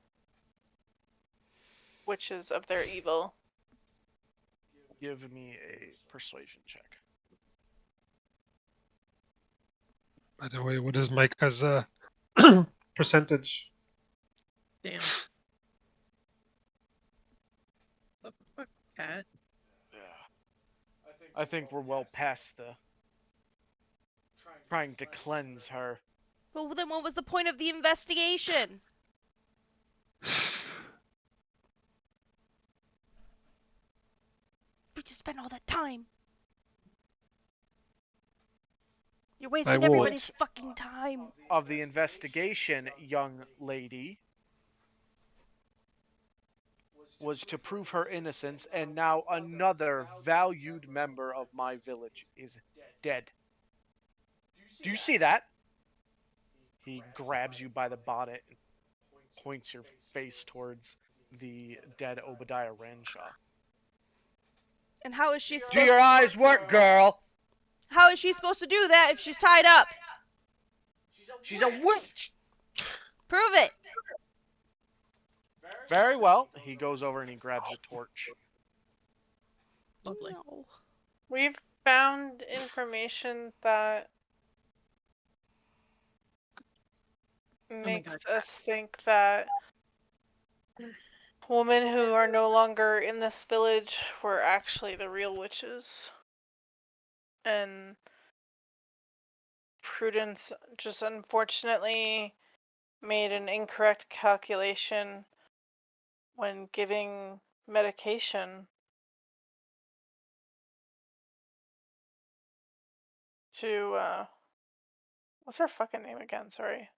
witches of their evil. Give me a persuasion check. By the way, what is Micah's percentage? Damn. What the fuck, cat? Yeah. I think we're well past the trying to cleanse her. Well, then what was the point of the investigation? We just spent all that time. You're wasting will- everybody's fucking time. Of the investigation, young lady, was to prove her innocence, and now another valued member of my village is dead. Do you see that? He grabs you by the bonnet and points your face towards the dead Obadiah Ranshaw. And how is she Do supposed your eyes work, girl? How is she supposed to do that if she's tied up? She's a witch! Prove it. Very well. He goes over and he grabs a torch. Lovely. No. We've found information that makes us think that women who are no longer in this village were actually the real witches. And Prudence just unfortunately made an incorrect calculation when giving medication to what's her fucking name again? Sorry.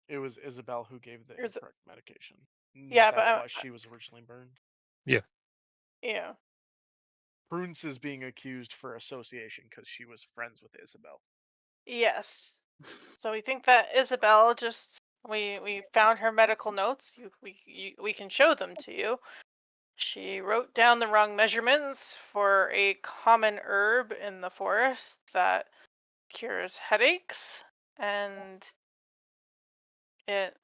It was Isabel who gave the Is it- incorrect medication. Yeah, That's but why she was originally burned. yeah. Prudence is being accused for association because she was friends with Isabel. Yes. So we think that Isabel just we found her medical notes. We can show them to you. She wrote down the wrong measurements for a common herb in the forest that cures headaches, and it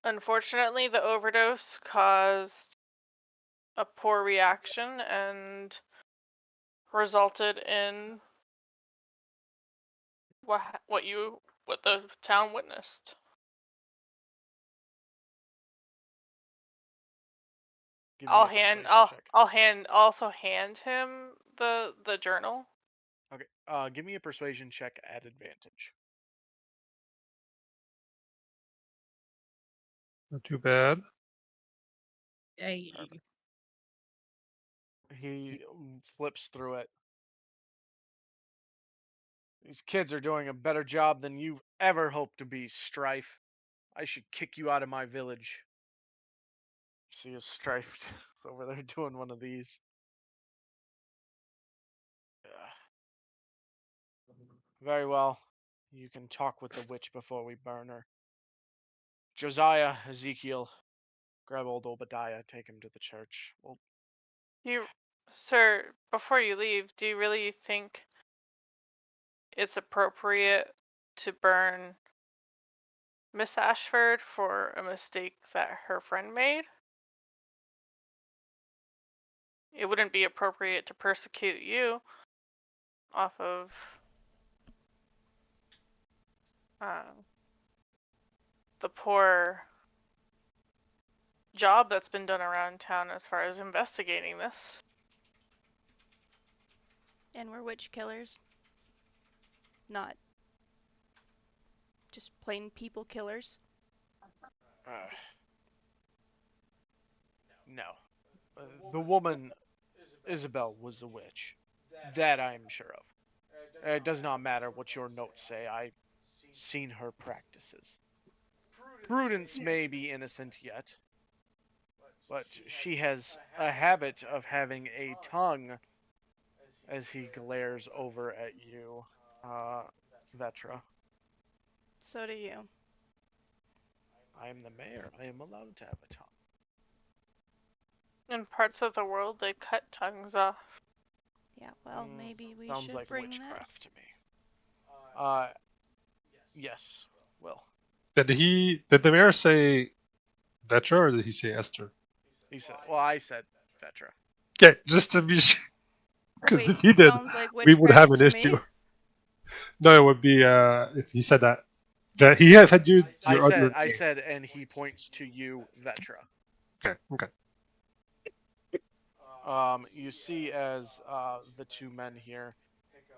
unfortunately the overdose caused a poor reaction and resulted in what the town witnessed. Give me a persuasion check. I'll also hand him the journal. Okay. Give me a persuasion check at advantage. Not too bad. Hey. He flips through it. These kids are doing a better job than you've ever hoped to be, Strife. I should kick you out of my village. See a Strife over there doing one of these. Very well. You can talk with the witch before we burn her. Josiah, Ezekiel, grab old Obadiah, take him to the church. Well, Sir, before you leave, do you really think it's appropriate to burn Miss Ashford for a mistake that her friend made? it wouldn't be appropriate to persecute you off of the poor job that's been done around town as far as investigating this. And we're witch killers. Not just plain people killers. No. The woman, Isabel, was a witch. That I am sure of. It does not matter what your notes say. I've seen her practices. Prudence may be innocent yet, but she has a habit of having a tongue as he glares over at you, Vetra. So do you. I am the mayor. I am allowed to have a tongue. In parts of the world, they cut tongues off. Yeah, well, maybe we Sounds should like bring witchcraft to me. Yes, Will. Did the mayor say Vetra or did he say Esther? He said, well, I said Vetra. Okay, just to be sure. Because Wait, if he did, sounds like we would have witchcraft an to issue. me. No, it would be if he said that. That he had you your other I name. said, and he points to you, Vetra. Okay. You see as the two men here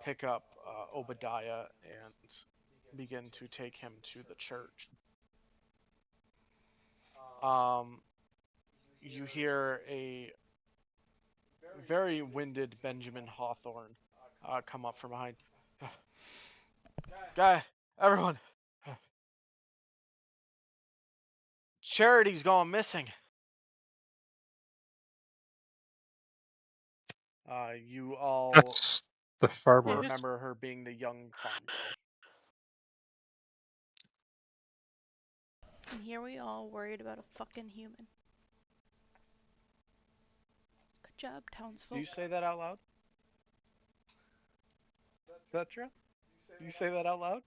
pick up Obadiah and begin to take him to the church. You hear a very winded Benjamin Hawthorne come up from behind. Guy, everyone, Charity's gone missing. You all That's the farmer. remember her being the young farm girl. And here we all worried about a fucking human. Good job, Do townsfolk. you say that out loud? Vetra? Do you say that out loud?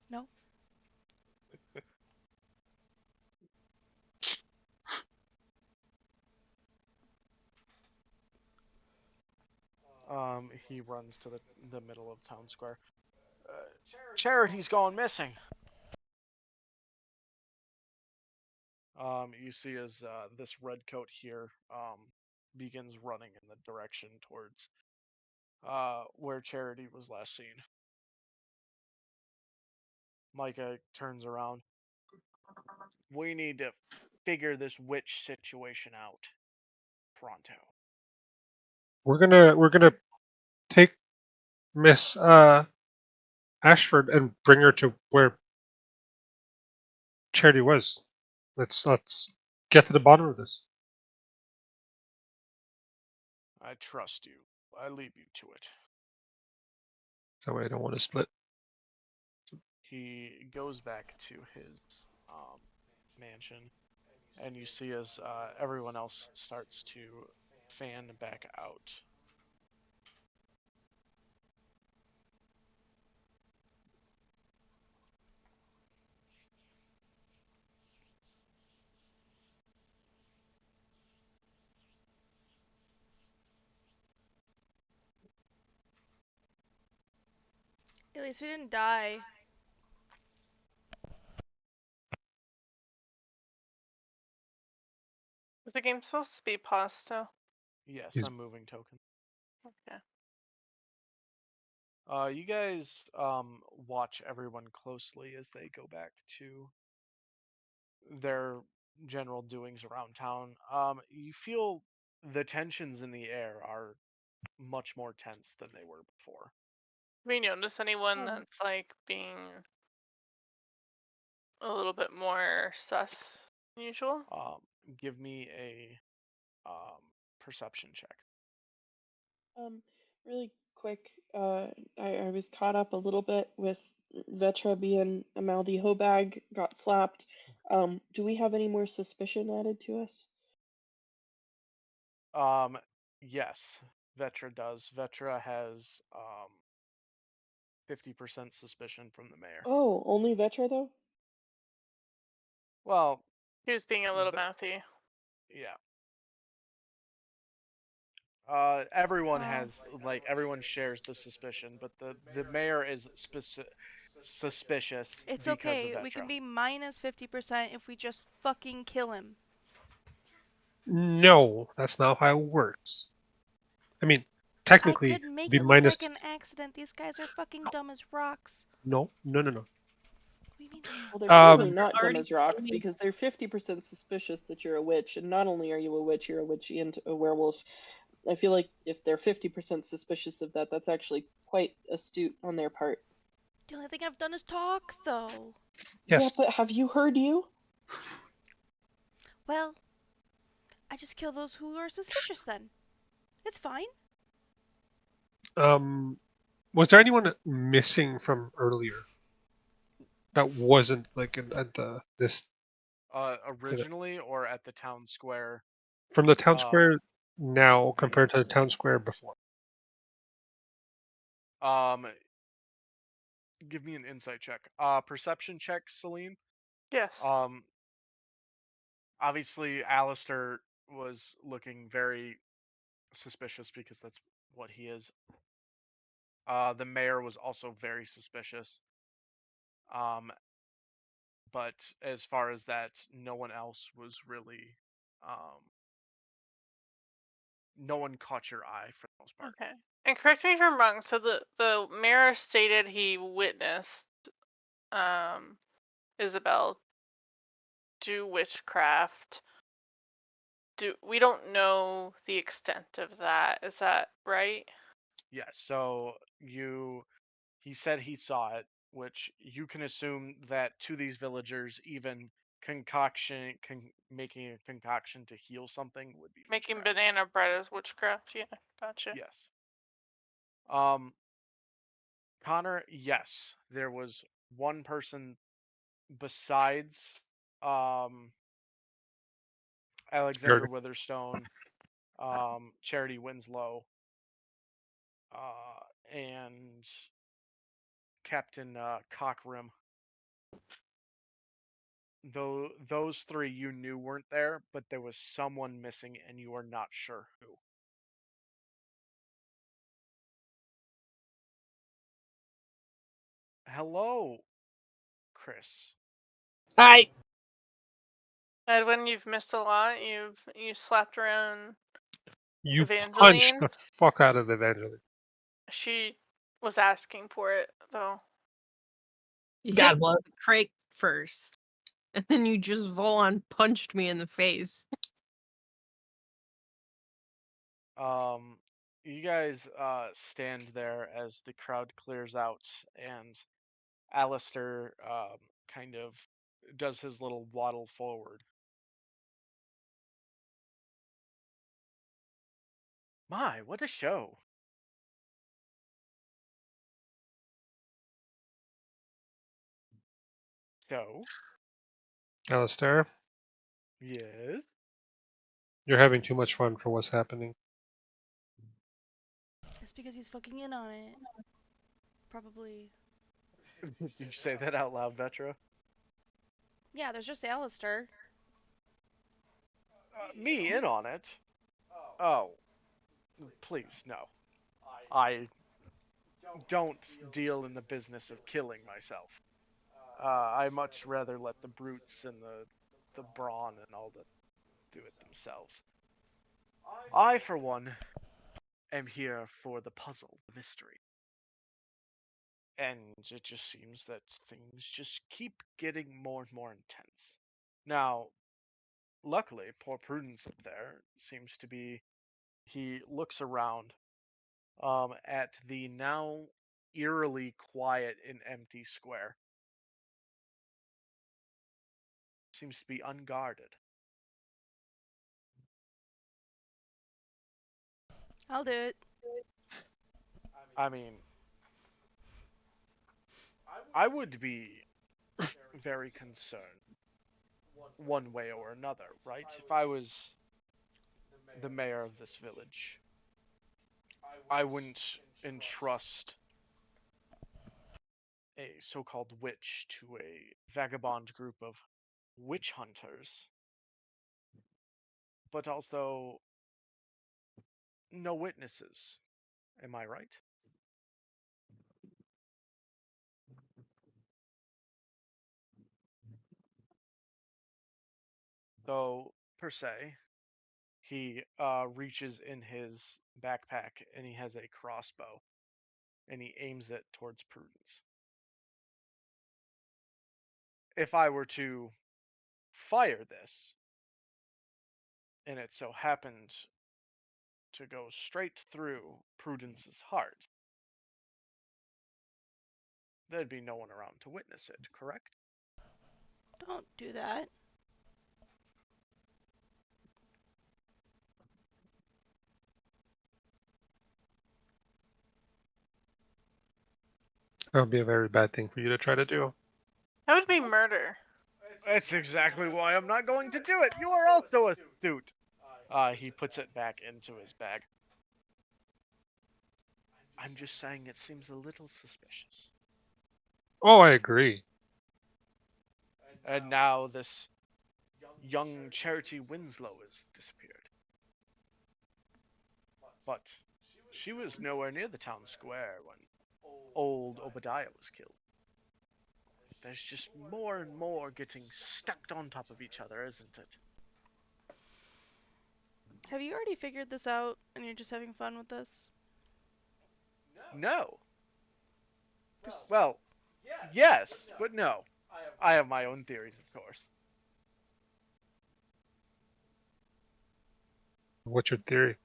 No. He runs to the middle of town square. Charity's gone missing. You see as this redcoat here begins running in the direction towards where Charity was last seen. Micah turns around. We need to figure this witch situation out. Pronto. We're gonna take Miss Ashford and bring her to where Charity was. Let's get to the bottom of this. I trust you. I leave you to it. That way I don't want to split. He goes back to his mansion, and you see as everyone else starts to fan back out. At least we didn't die. Was the game supposed to be paused still? Yes, He's- I'm moving token. Okay. You guys watch everyone closely as they go back to their general doings around town. You feel the tensions in the air are much more tense than they were before. Have you noticed anyone Oh. that's like being a little bit more sus than usual? Give me a perception check. Really quick, I was caught up a little bit with Vetra being a mouthy hoe bag, got slapped. Do we have any more suspicion added to us? Yes, Vetra does. Vetra has 50% suspicion from the mayor. Oh, only Vetra though? Well, He was being a little mouthy. Yeah. Everyone has everyone shares the suspicion, but the mayor is suspicious It's because of okay. We Vetra. can be minus 50% if we just fucking kill him. No, that's not how it works. I mean, I technically, could make be it look minus. like an accident. These guys are fucking dumb as rocks. No. What do you mean? Well, they're clearly Um, not dumb already as rocks blaming- because they're 50% suspicious that you're a witch, and not only are you a witch, you're a witch and a werewolf. I feel like if they're 50% suspicious of that, that's actually quite astute on their part. The only thing I've done is talk, though. Yeah, yes. but have you heard you? Well, I just kill those who are suspicious then. It's fine. Was there anyone missing from earlier that wasn't like at the this Originally or at the town square. from the town Uh, square now compared to the town square before? Um, give me an insight check. Perception check, Celine. Yes. Um, obviously, Alistair was looking very suspicious because that's what he is. The mayor was also very suspicious. But as far as that, no one else was really, no one caught your eye for the most part. Okay. And correct me if I'm wrong. So the mayor stated he witnessed Isabel do witchcraft. We don't know the extent of that. Is that right? Yeah, so he said he saw it, which you can assume that to these villagers, even making a concoction to heal something would be Making witchcraft. banana bread is witchcraft. Yeah, gotcha. Yes. Connor, yes, there was one person besides Alexander Sure. Witherstone, Charity Winslow, and Captain Cockrim. Though those three you knew weren't there, but there was someone missing and you are not sure who. Hello, Chris. Hi. Edwin, you've missed a lot. You slapped around You punched Evangeline. the fuck out of Evangeline. She was asking for it though. You God hit bless. the crate first, and then you just full on punched me in the face. You guys stand there as the crowd clears out, and Alistair kind of does his little waddle forward. My, what a show! Show? Alistair, Yes. you're having too much fun for what's happening. It's because he's fucking in on it. Probably. Did you say that out loud, Vetra? Yeah, there's just Alistair. Me in on it? Oh, please, no. I don't deal in the business of killing myself. I much rather let the brutes and the brawn and all that do it themselves. I, for one, am here for the puzzle, the mystery. And it just seems that things just keep getting more and more intense. Now, luckily, poor Prudence up there seems to be. He looks around at the now eerily quiet and empty square. Seems to be unguarded. I'll do it. I mean, I would be very concerned one way or another, right? If I was the mayor of this village, I wouldn't entrust a so-called witch to a vagabond group of witch hunters. but also no witnesses. Am I right? So, per se, he reaches in his backpack and he has a crossbow and he aims it towards Prudence. If I were to fire this, and it so happened to go straight through Prudence's heart, there'd be no one around to witness it, correct? Don't do that. That would be a very bad thing for you to try to do. That would be murder. That's exactly why I'm not going to do it. You are also astute. He puts it back into his bag. I'm just saying it seems a little suspicious. Oh, I agree. And now this young Charity Winslow has disappeared. But she was nowhere near the town square when old Obadiah was killed. There's just more and more getting stacked on top of each other, isn't it? Have you already figured this out and you're just having fun with this? No. Well, yes, but no. I have my own theories, of course. What's your theory?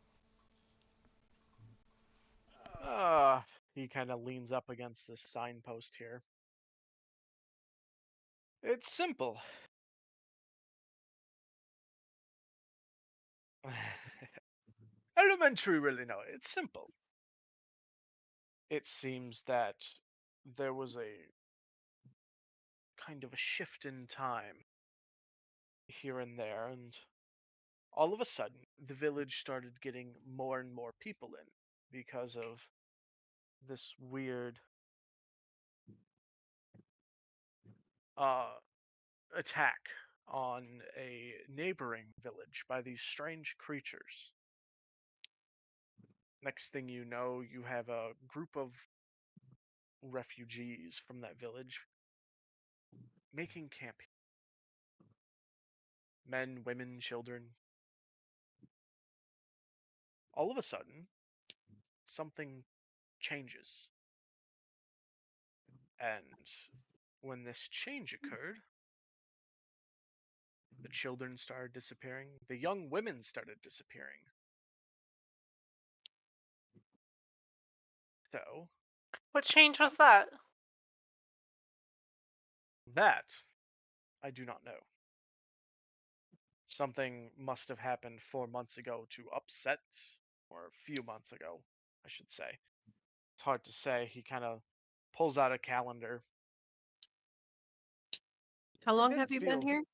Uh, he kind of leans up against this signpost here. It's simple. Elementary, really, no. It's simple. It seems that there was a kind of a shift in time here and there, and all of a sudden, the village started getting more and more people in because of this weird uh, attack on a neighboring village by these strange creatures. Next thing you know, you have a group of refugees from that village making camp. Men, women, children. All of a sudden, something changes. And when this change occurred, the children started disappearing, the young women started disappearing. So, What change was that? that I do not know. Something must have happened 4 months ago to upset, or a few months ago, I should say. It's hard to say. He kind of pulls out a calendar. How long It have you been feels here?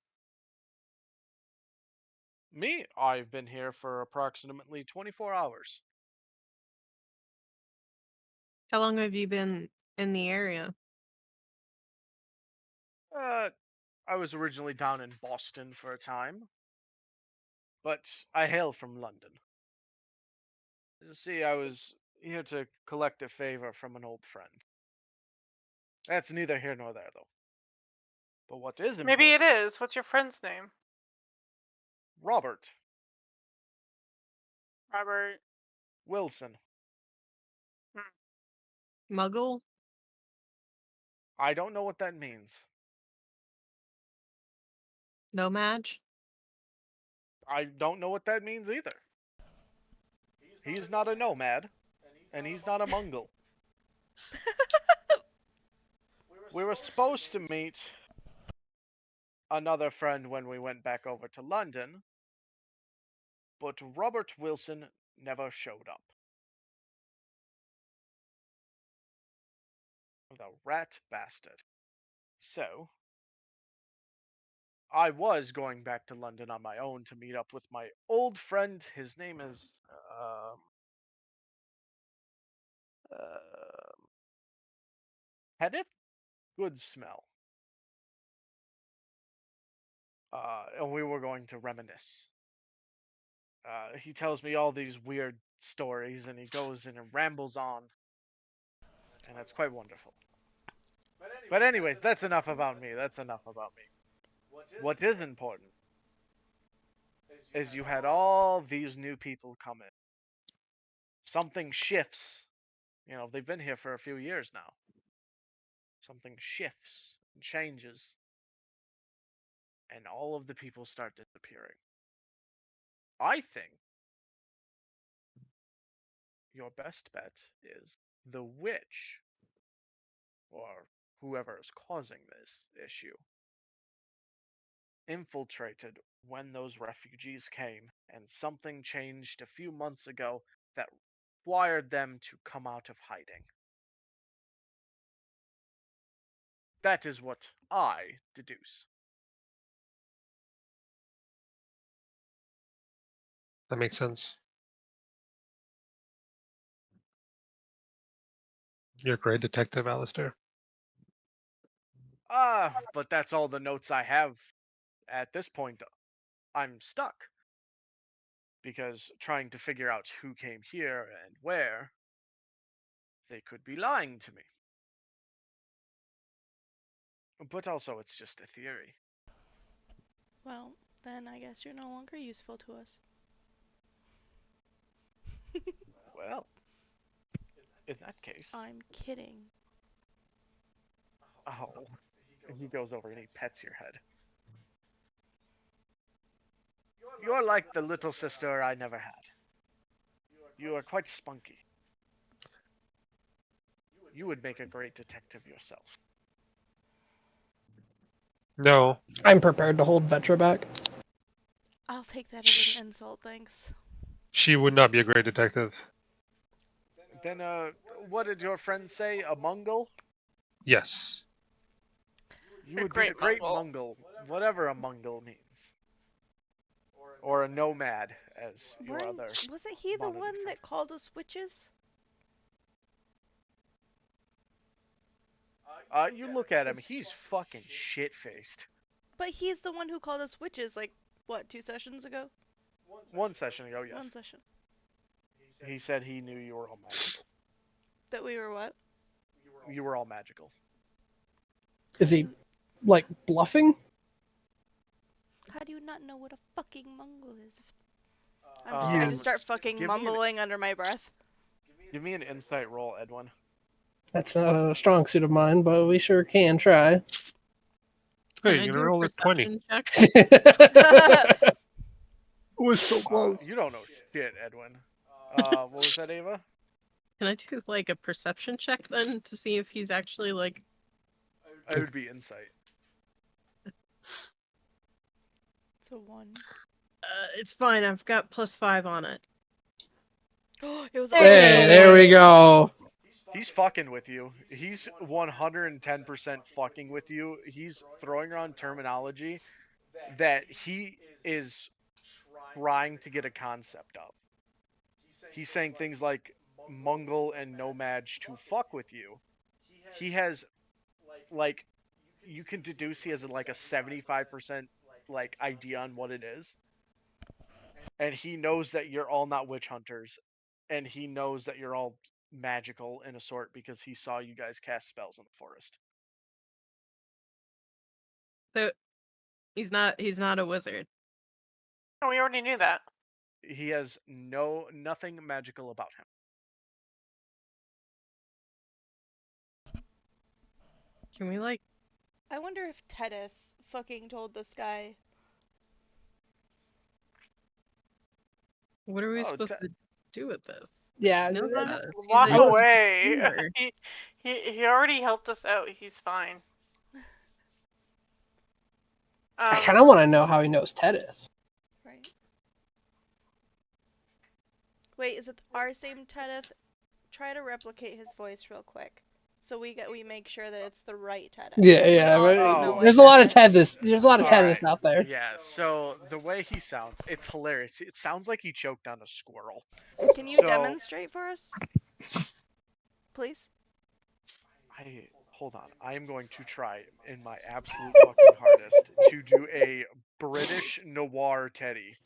me. I've been here for approximately 24 hours. How long have you been in the area? Uh, I was originally down in Boston for a time, but I hail from London. You see, I was here to collect a favor from an old friend. That's neither here nor there, though. But what is important? Maybe it is. What's your friend's name? Robert Robert. Wilson. Muggle? I don't know what that means. No match? I don't know what that means either. He's not a nomad, and he's not a Mongol. We were supposed to meet another friend when we went back over to London, but Robert Wilson never showed up. The rat bastard. So, I was going back to London on my own to meet up with my old friend. His name is uh, Hedith Good Smell. And we were going to reminisce. He tells me all these weird stories, and he goes and rambles on, and it's quite wonderful. But anyways, that's enough about me. That's enough about me. What is important is you had all these new people come in. Something shifts. You know, they've been here for a few years now. Something shifts and changes, and all of the people start disappearing. I think your best bet is the witch, or whoever is causing this issue, infiltrated when those refugees came, and something changed a few months ago that required them to come out of hiding. That is what I deduce. That makes sense. You're a great detective, Alistair. But that's all the notes I have at this point. I'm stuck. Because trying to figure out who came here and where, they could be lying to me. But also, it's just a theory. Well, then I guess you're no longer useful to us. Well, in that case. I'm kidding. Oh. And he goes over and he pets your head. You're like the little sister I never had. You are quite spunky. You would make a great detective yourself. No. I'm prepared to hold Vetra back. I'll take that as an insult, thanks. She would not be a great detective. Then, what did your friend say? A Mongol? Yes. You would be a great Mongol, whatever a Mongol means. Or a nomad, as your other. Wasn't he the one that called us witches? You look at him, he's fucking shit-faced. But he's the one who called us witches, like, what, 2 sessions ago? One session ago, yes. 1 session. He said he knew you were all magical. That we were what? You were all magical. Is he, like, bluffing? How do you not know what a fucking Mongol is? I'm Um, just going to start fucking give me an- mumbling under my breath. Give me an insight roll, Edwin. That's not a strong suit of mine, but we sure can try. Hey, Can I you're do gonna a roll a 20. perception check? It was so close. You don't know shit, Edwin. What was that, Ava? Can I do like a perception check then to see if he's actually like? It would be insight. It's a 1. It's fine. I've got +5 on it. It was Hey, there we go. He's fucking with you. He's 110% fucking with you. He's throwing around terminology that he is trying to get a concept of. He's saying things like Mongol and Nomad to fuck with you. He has, like, you can deduce he has like a 75% like idea on what it is. And he knows that you're all not witch hunters. And he knows that you're all magical in a sort because he saw you guys cast spells in the forest. So he's not a wizard. Oh, we already knew that. He has nothing magical about him. Can we like? I wonder if Tedith fucking told this guy. What are we Oh, supposed to do with this? Yeah, No, Walk He's a- away. healer. He already helped us out. He's fine. I kind of want to know how he knows Tedith. Right. Wait, is it our same Tedith? Try to replicate his voice real quick, so we make sure that it's the right Tedith. Yeah, We yeah. also But know what there's a lot of Tedith. Tedith. There's a lot of Alright. Tedith out there. Yeah, so the way he sounds, it's hilarious. It sounds like he choked on a squirrel. Can you So- demonstrate for us? Please? Hold on. I am going to try in my absolute fucking hardest to do a British noir Teddy.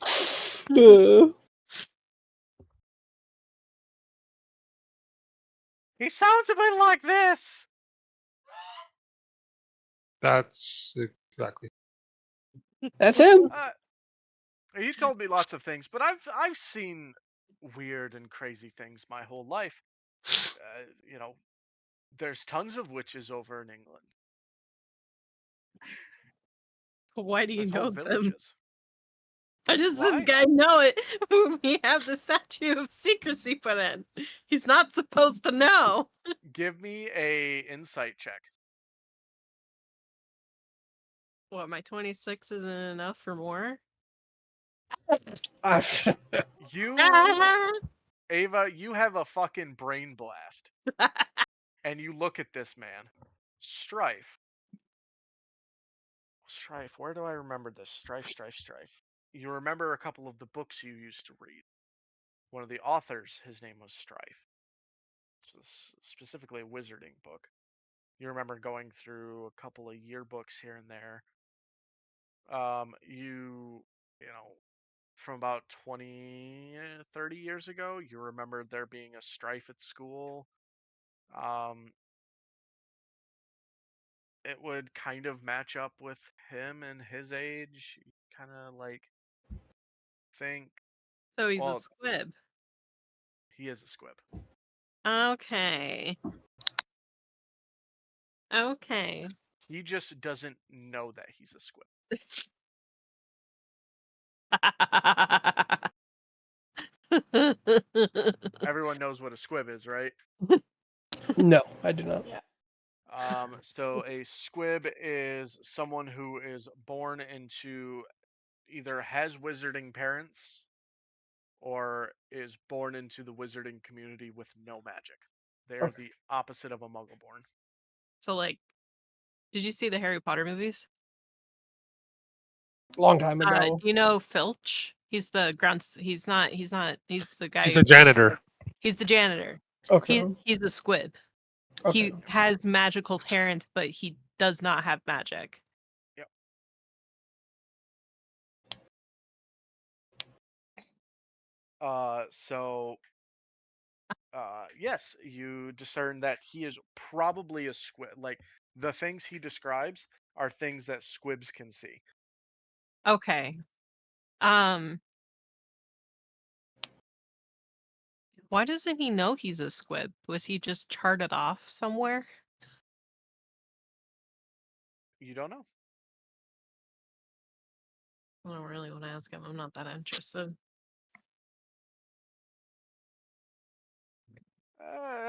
He sounds a bit like this. That's exactly. That's him. He told me lots of things, but I've seen weird and crazy things my whole life. You know, there's tons of witches over in England. Why do you There's whole know them? villages. How does this Why? guy know it? We have the statute of secrecy put in. He's not supposed to know. Give me a insight check. What, my 26 isn't enough for more? You, Ah! Ava, you have a fucking brain blast. And you look at this man. Strife. Strife, where do I remember this? Strife. You remember a couple of the books you used to read. One of the authors, his name was Strife. So specifically a wizarding book. You remember going through a couple of yearbooks here and there. You know, from about 20, 30 years ago, you remember there being a strife at school. It would kind of match up with him and his age. Kind of like think, So he's a well, squib. he is a squib. Okay. Okay. He just doesn't know that he's a squib. Everyone knows what a squib is, right? No, I do not. Yeah. So a squib is someone who is born into either has wizarding parents or is born into the wizarding community with no magic. They are Okay. the opposite of a muggle-born. So, like, did you see the Harry Potter movies? Long time ago. Do you know Filch? He's the he's not, he's the guy He's a janitor. he's the janitor. Okay. He's the squib. Okay. He has magical parents, but he does not have magic. Yep. Yes, you discern that he is probably a squib. Like, the things he describes are things that squibs can see. Okay. Why doesn't he know he's a squib? Was he just charted off somewhere? You don't know. I don't really want to ask him. I'm not that interested.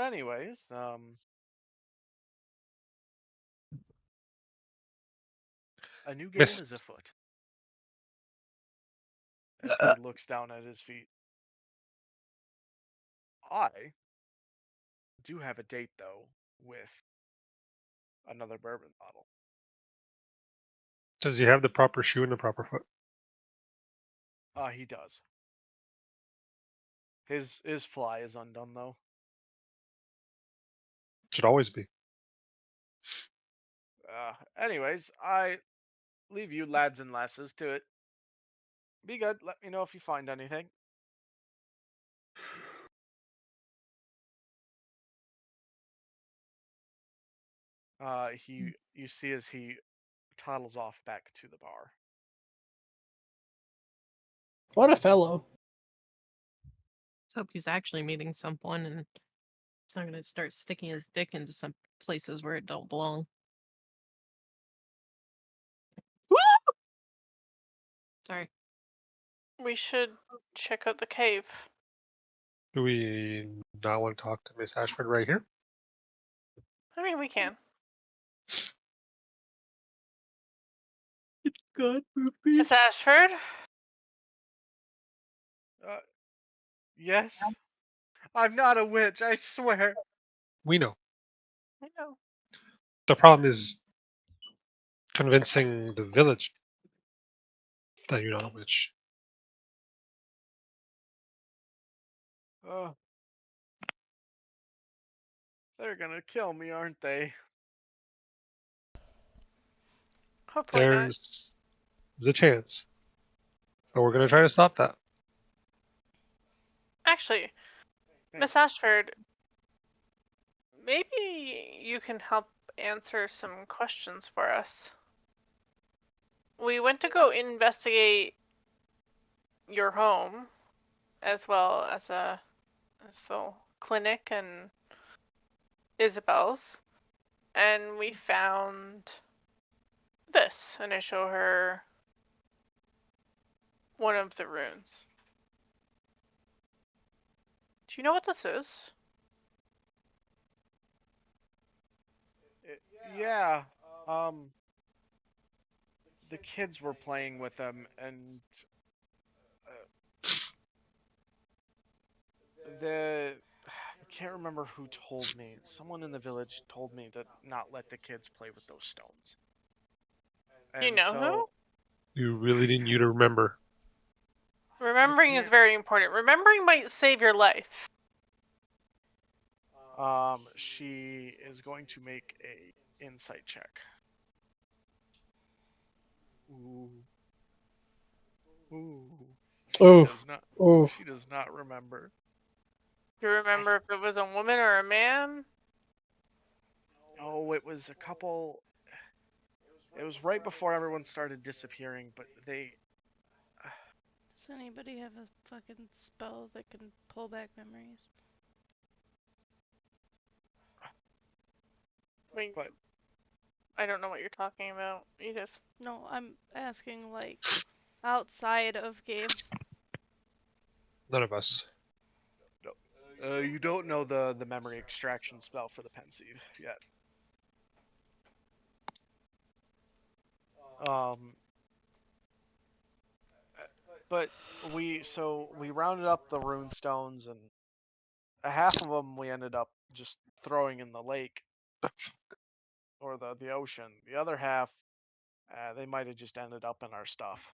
Anyways, a new game is Missed. afoot. As he looks down at his feet. I do have a date, though, with another bourbon bottle. Does he have the proper shoe and the proper foot? He does. His fly is undone, though. Should always be. Anyways, I leave you lads and lasses to it. Be good. Let me know if you find anything. You see as he toddles off back to the bar. What a fellow. Let's hope he's actually meeting someone and he's not gonna start sticking his dick into some places where it don't belong. Woo! Sorry. We should check out the cave. Do we not want to talk to Miss Ashford right here? I mean, we can. God, Miss Ashford? Yes? I'm not a witch, I swear. We know. I know. The problem is convincing the village that you're not a witch. Oh. They're gonna kill me, aren't they? Hopefully not. There's a chance. But we're going to try to stop that. Actually, Hey. Miss Ashford, maybe you can help answer some questions for us. We went to go investigate your home, as well as the clinic and Isabel's, and we found this, and I show her one of the runes. Do you know what this is? Yeah. The kids were playing with them, and I can't remember who told me. Someone in the village told me to not let the kids play with those stones. Do you And know so You really need you to remember. who? Remembering is very important. Remembering might save your life. she is going to make a insight check. Ooh. Ooh. She Oof. does not. Oof. She does not remember. Do you remember if it was a woman or a man? Oh, it was a couple. It was right before everyone started disappearing, but they. Does anybody have a fucking spell that can pull back memories? Wait, But I don't know what you're talking about, Edith. No, I'm asking like outside of game. None of us. you don't know the memory extraction spell for the pensieve yet. But we rounded up the rune stones, and half of them we ended up just throwing in the lake or the ocean. The other half, they might have just ended up in our stuff.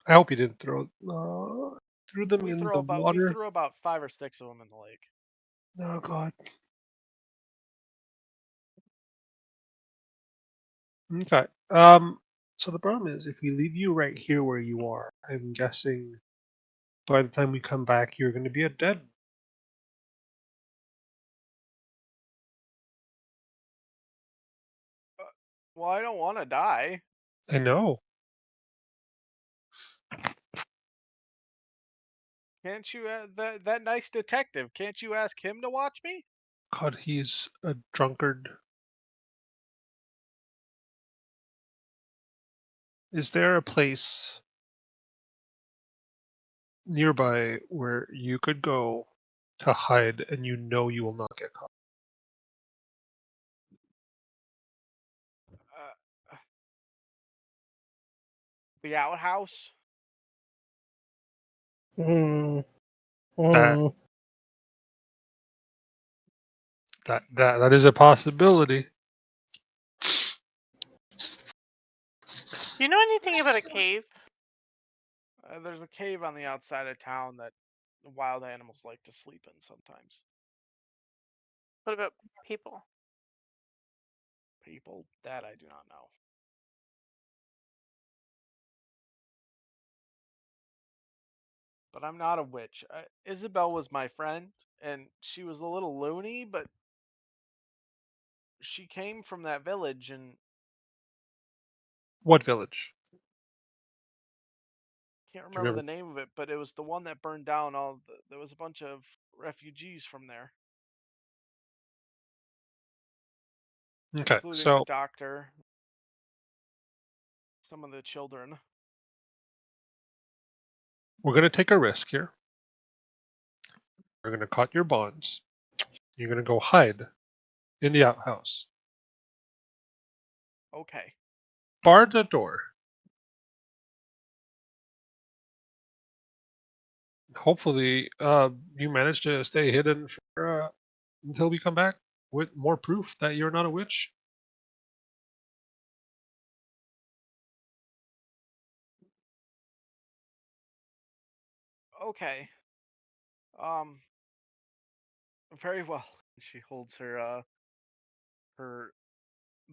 I hope you didn't throw them We in the we water. threw about 5 or 6 of them in the lake. Oh God. Okay. So the problem is, if we leave you right here where you are, I'm guessing by the time we come back, you're going to be dead. Well, I don't want to die. I know. Can't you, that nice detective? Can't you ask him to watch me? God, he's a drunkard. Is there a place nearby where you could go to hide and you know you will not get caught? Uh, the outhouse. Mm. That Mm. that is a possibility. Do you know anything about a cave? There's a cave on the outside of town that wild animals like to sleep in sometimes. What about people? People, that I do not know. But I'm not a witch. Isabel was my friend, and she was a little loony, but she came from that village, and What village? can't Do you remember remember? the name of it, but it was the one that burned down there was a bunch of refugees from there, Okay, including the so doctor, some of the children. we're going to take a risk here. We're going to cut your bonds. You're going to go hide in the outhouse. Okay. Bar the door. Hopefully, you manage to stay hidden for, until we come back with more proof that you're not a witch. Okay. Um. Very well. She holds her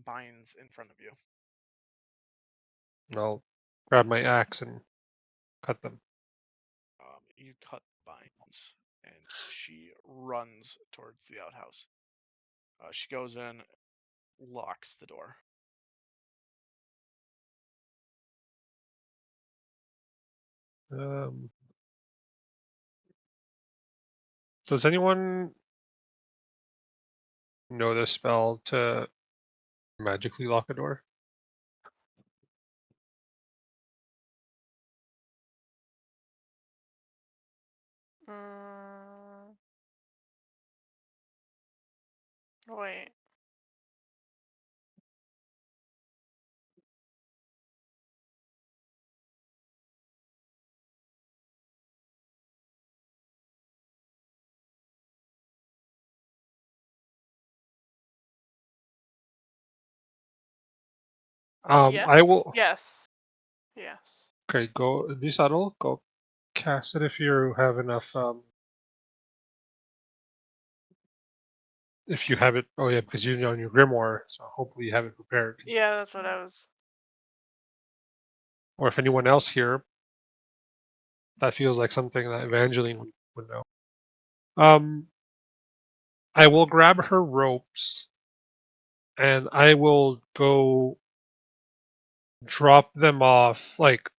binds in front of you. I'll grab my axe and cut them. You cut binds, and she runs towards the outhouse. She goes in, locks the door. Does anyone know the spell to magically lock a door? Wait. Yes. I will. Yes. Yes. Okay, go. Be subtle. Go cast it if you have enough. If you have it. Oh yeah, because you're on your grimoire, so hopefully you have it prepared. Yeah, that's what I was. Or if anyone else here, that feels like something that Evangeline would know. I will grab her ropes, and I will go drop them off like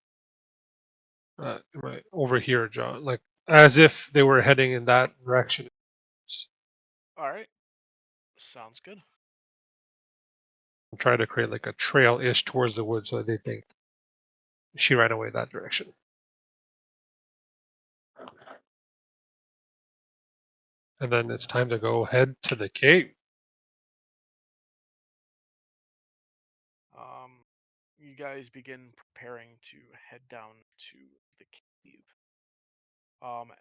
over here, John, like as if they were heading in that direction. All right, sounds good. Try to create like a trail-ish towards the woods so that they think she ran away that direction. And then it's time to go head to the cave. You guys begin preparing to head down to the cave.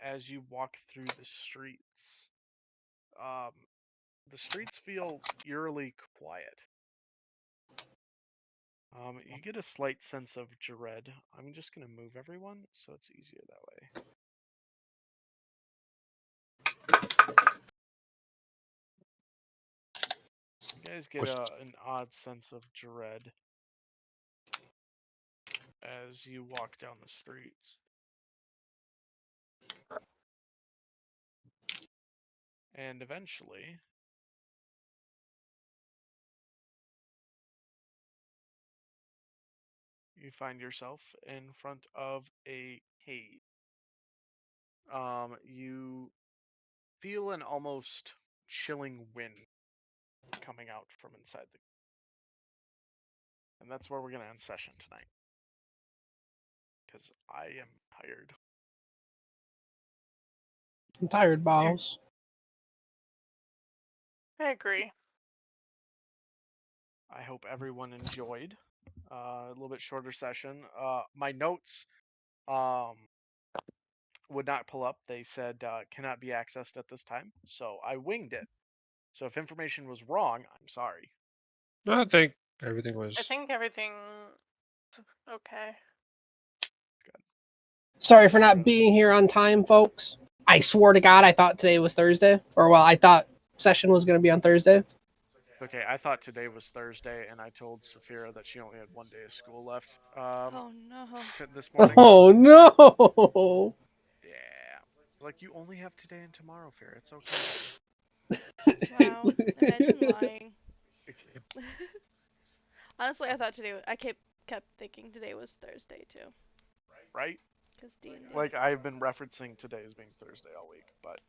As you walk through the streets, feel eerily quiet. You get a slight sense of dread. I'm just gonna move everyone so it's easier that way. You guys get an odd sense of dread as you walk down the streets. And eventually, you find yourself in front of a cave. You feel an almost chilling wind coming out from inside the. And that's where we're gonna end session tonight. Because I am tired. I'm tired, boss. I agree. I hope everyone enjoyed. A little bit shorter session. My notes would not pull up. They said cannot be accessed at this time. So I winged it. So if information was wrong, I'm sorry. No, I think everything was. I think everything's okay. Good. Sorry for not being here on time, folks. I swear to God, I thought today was Thursday. Or, well, I thought session was going to be on Thursday. Okay, I thought today was Thursday, and I told Saphira that she only had 1 day of school left. Oh no. This morning. Oh, no! Yeah. Like, you only have today and tomorrow, Fear. It's okay. Wow. Imagine lying. Honestly, I thought today. I kept thinking today was Thursday too. Right? Cause D&D. Like, I've been referencing today as being Thursday all week, but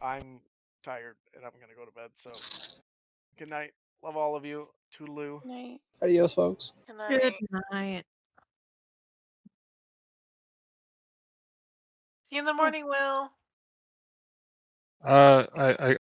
I'm tired and I'm gonna go to bed. So, good night. Love all of you. Toodaloo. Night. Adios, folks. Good Good night. night. See you in the morning, Will. I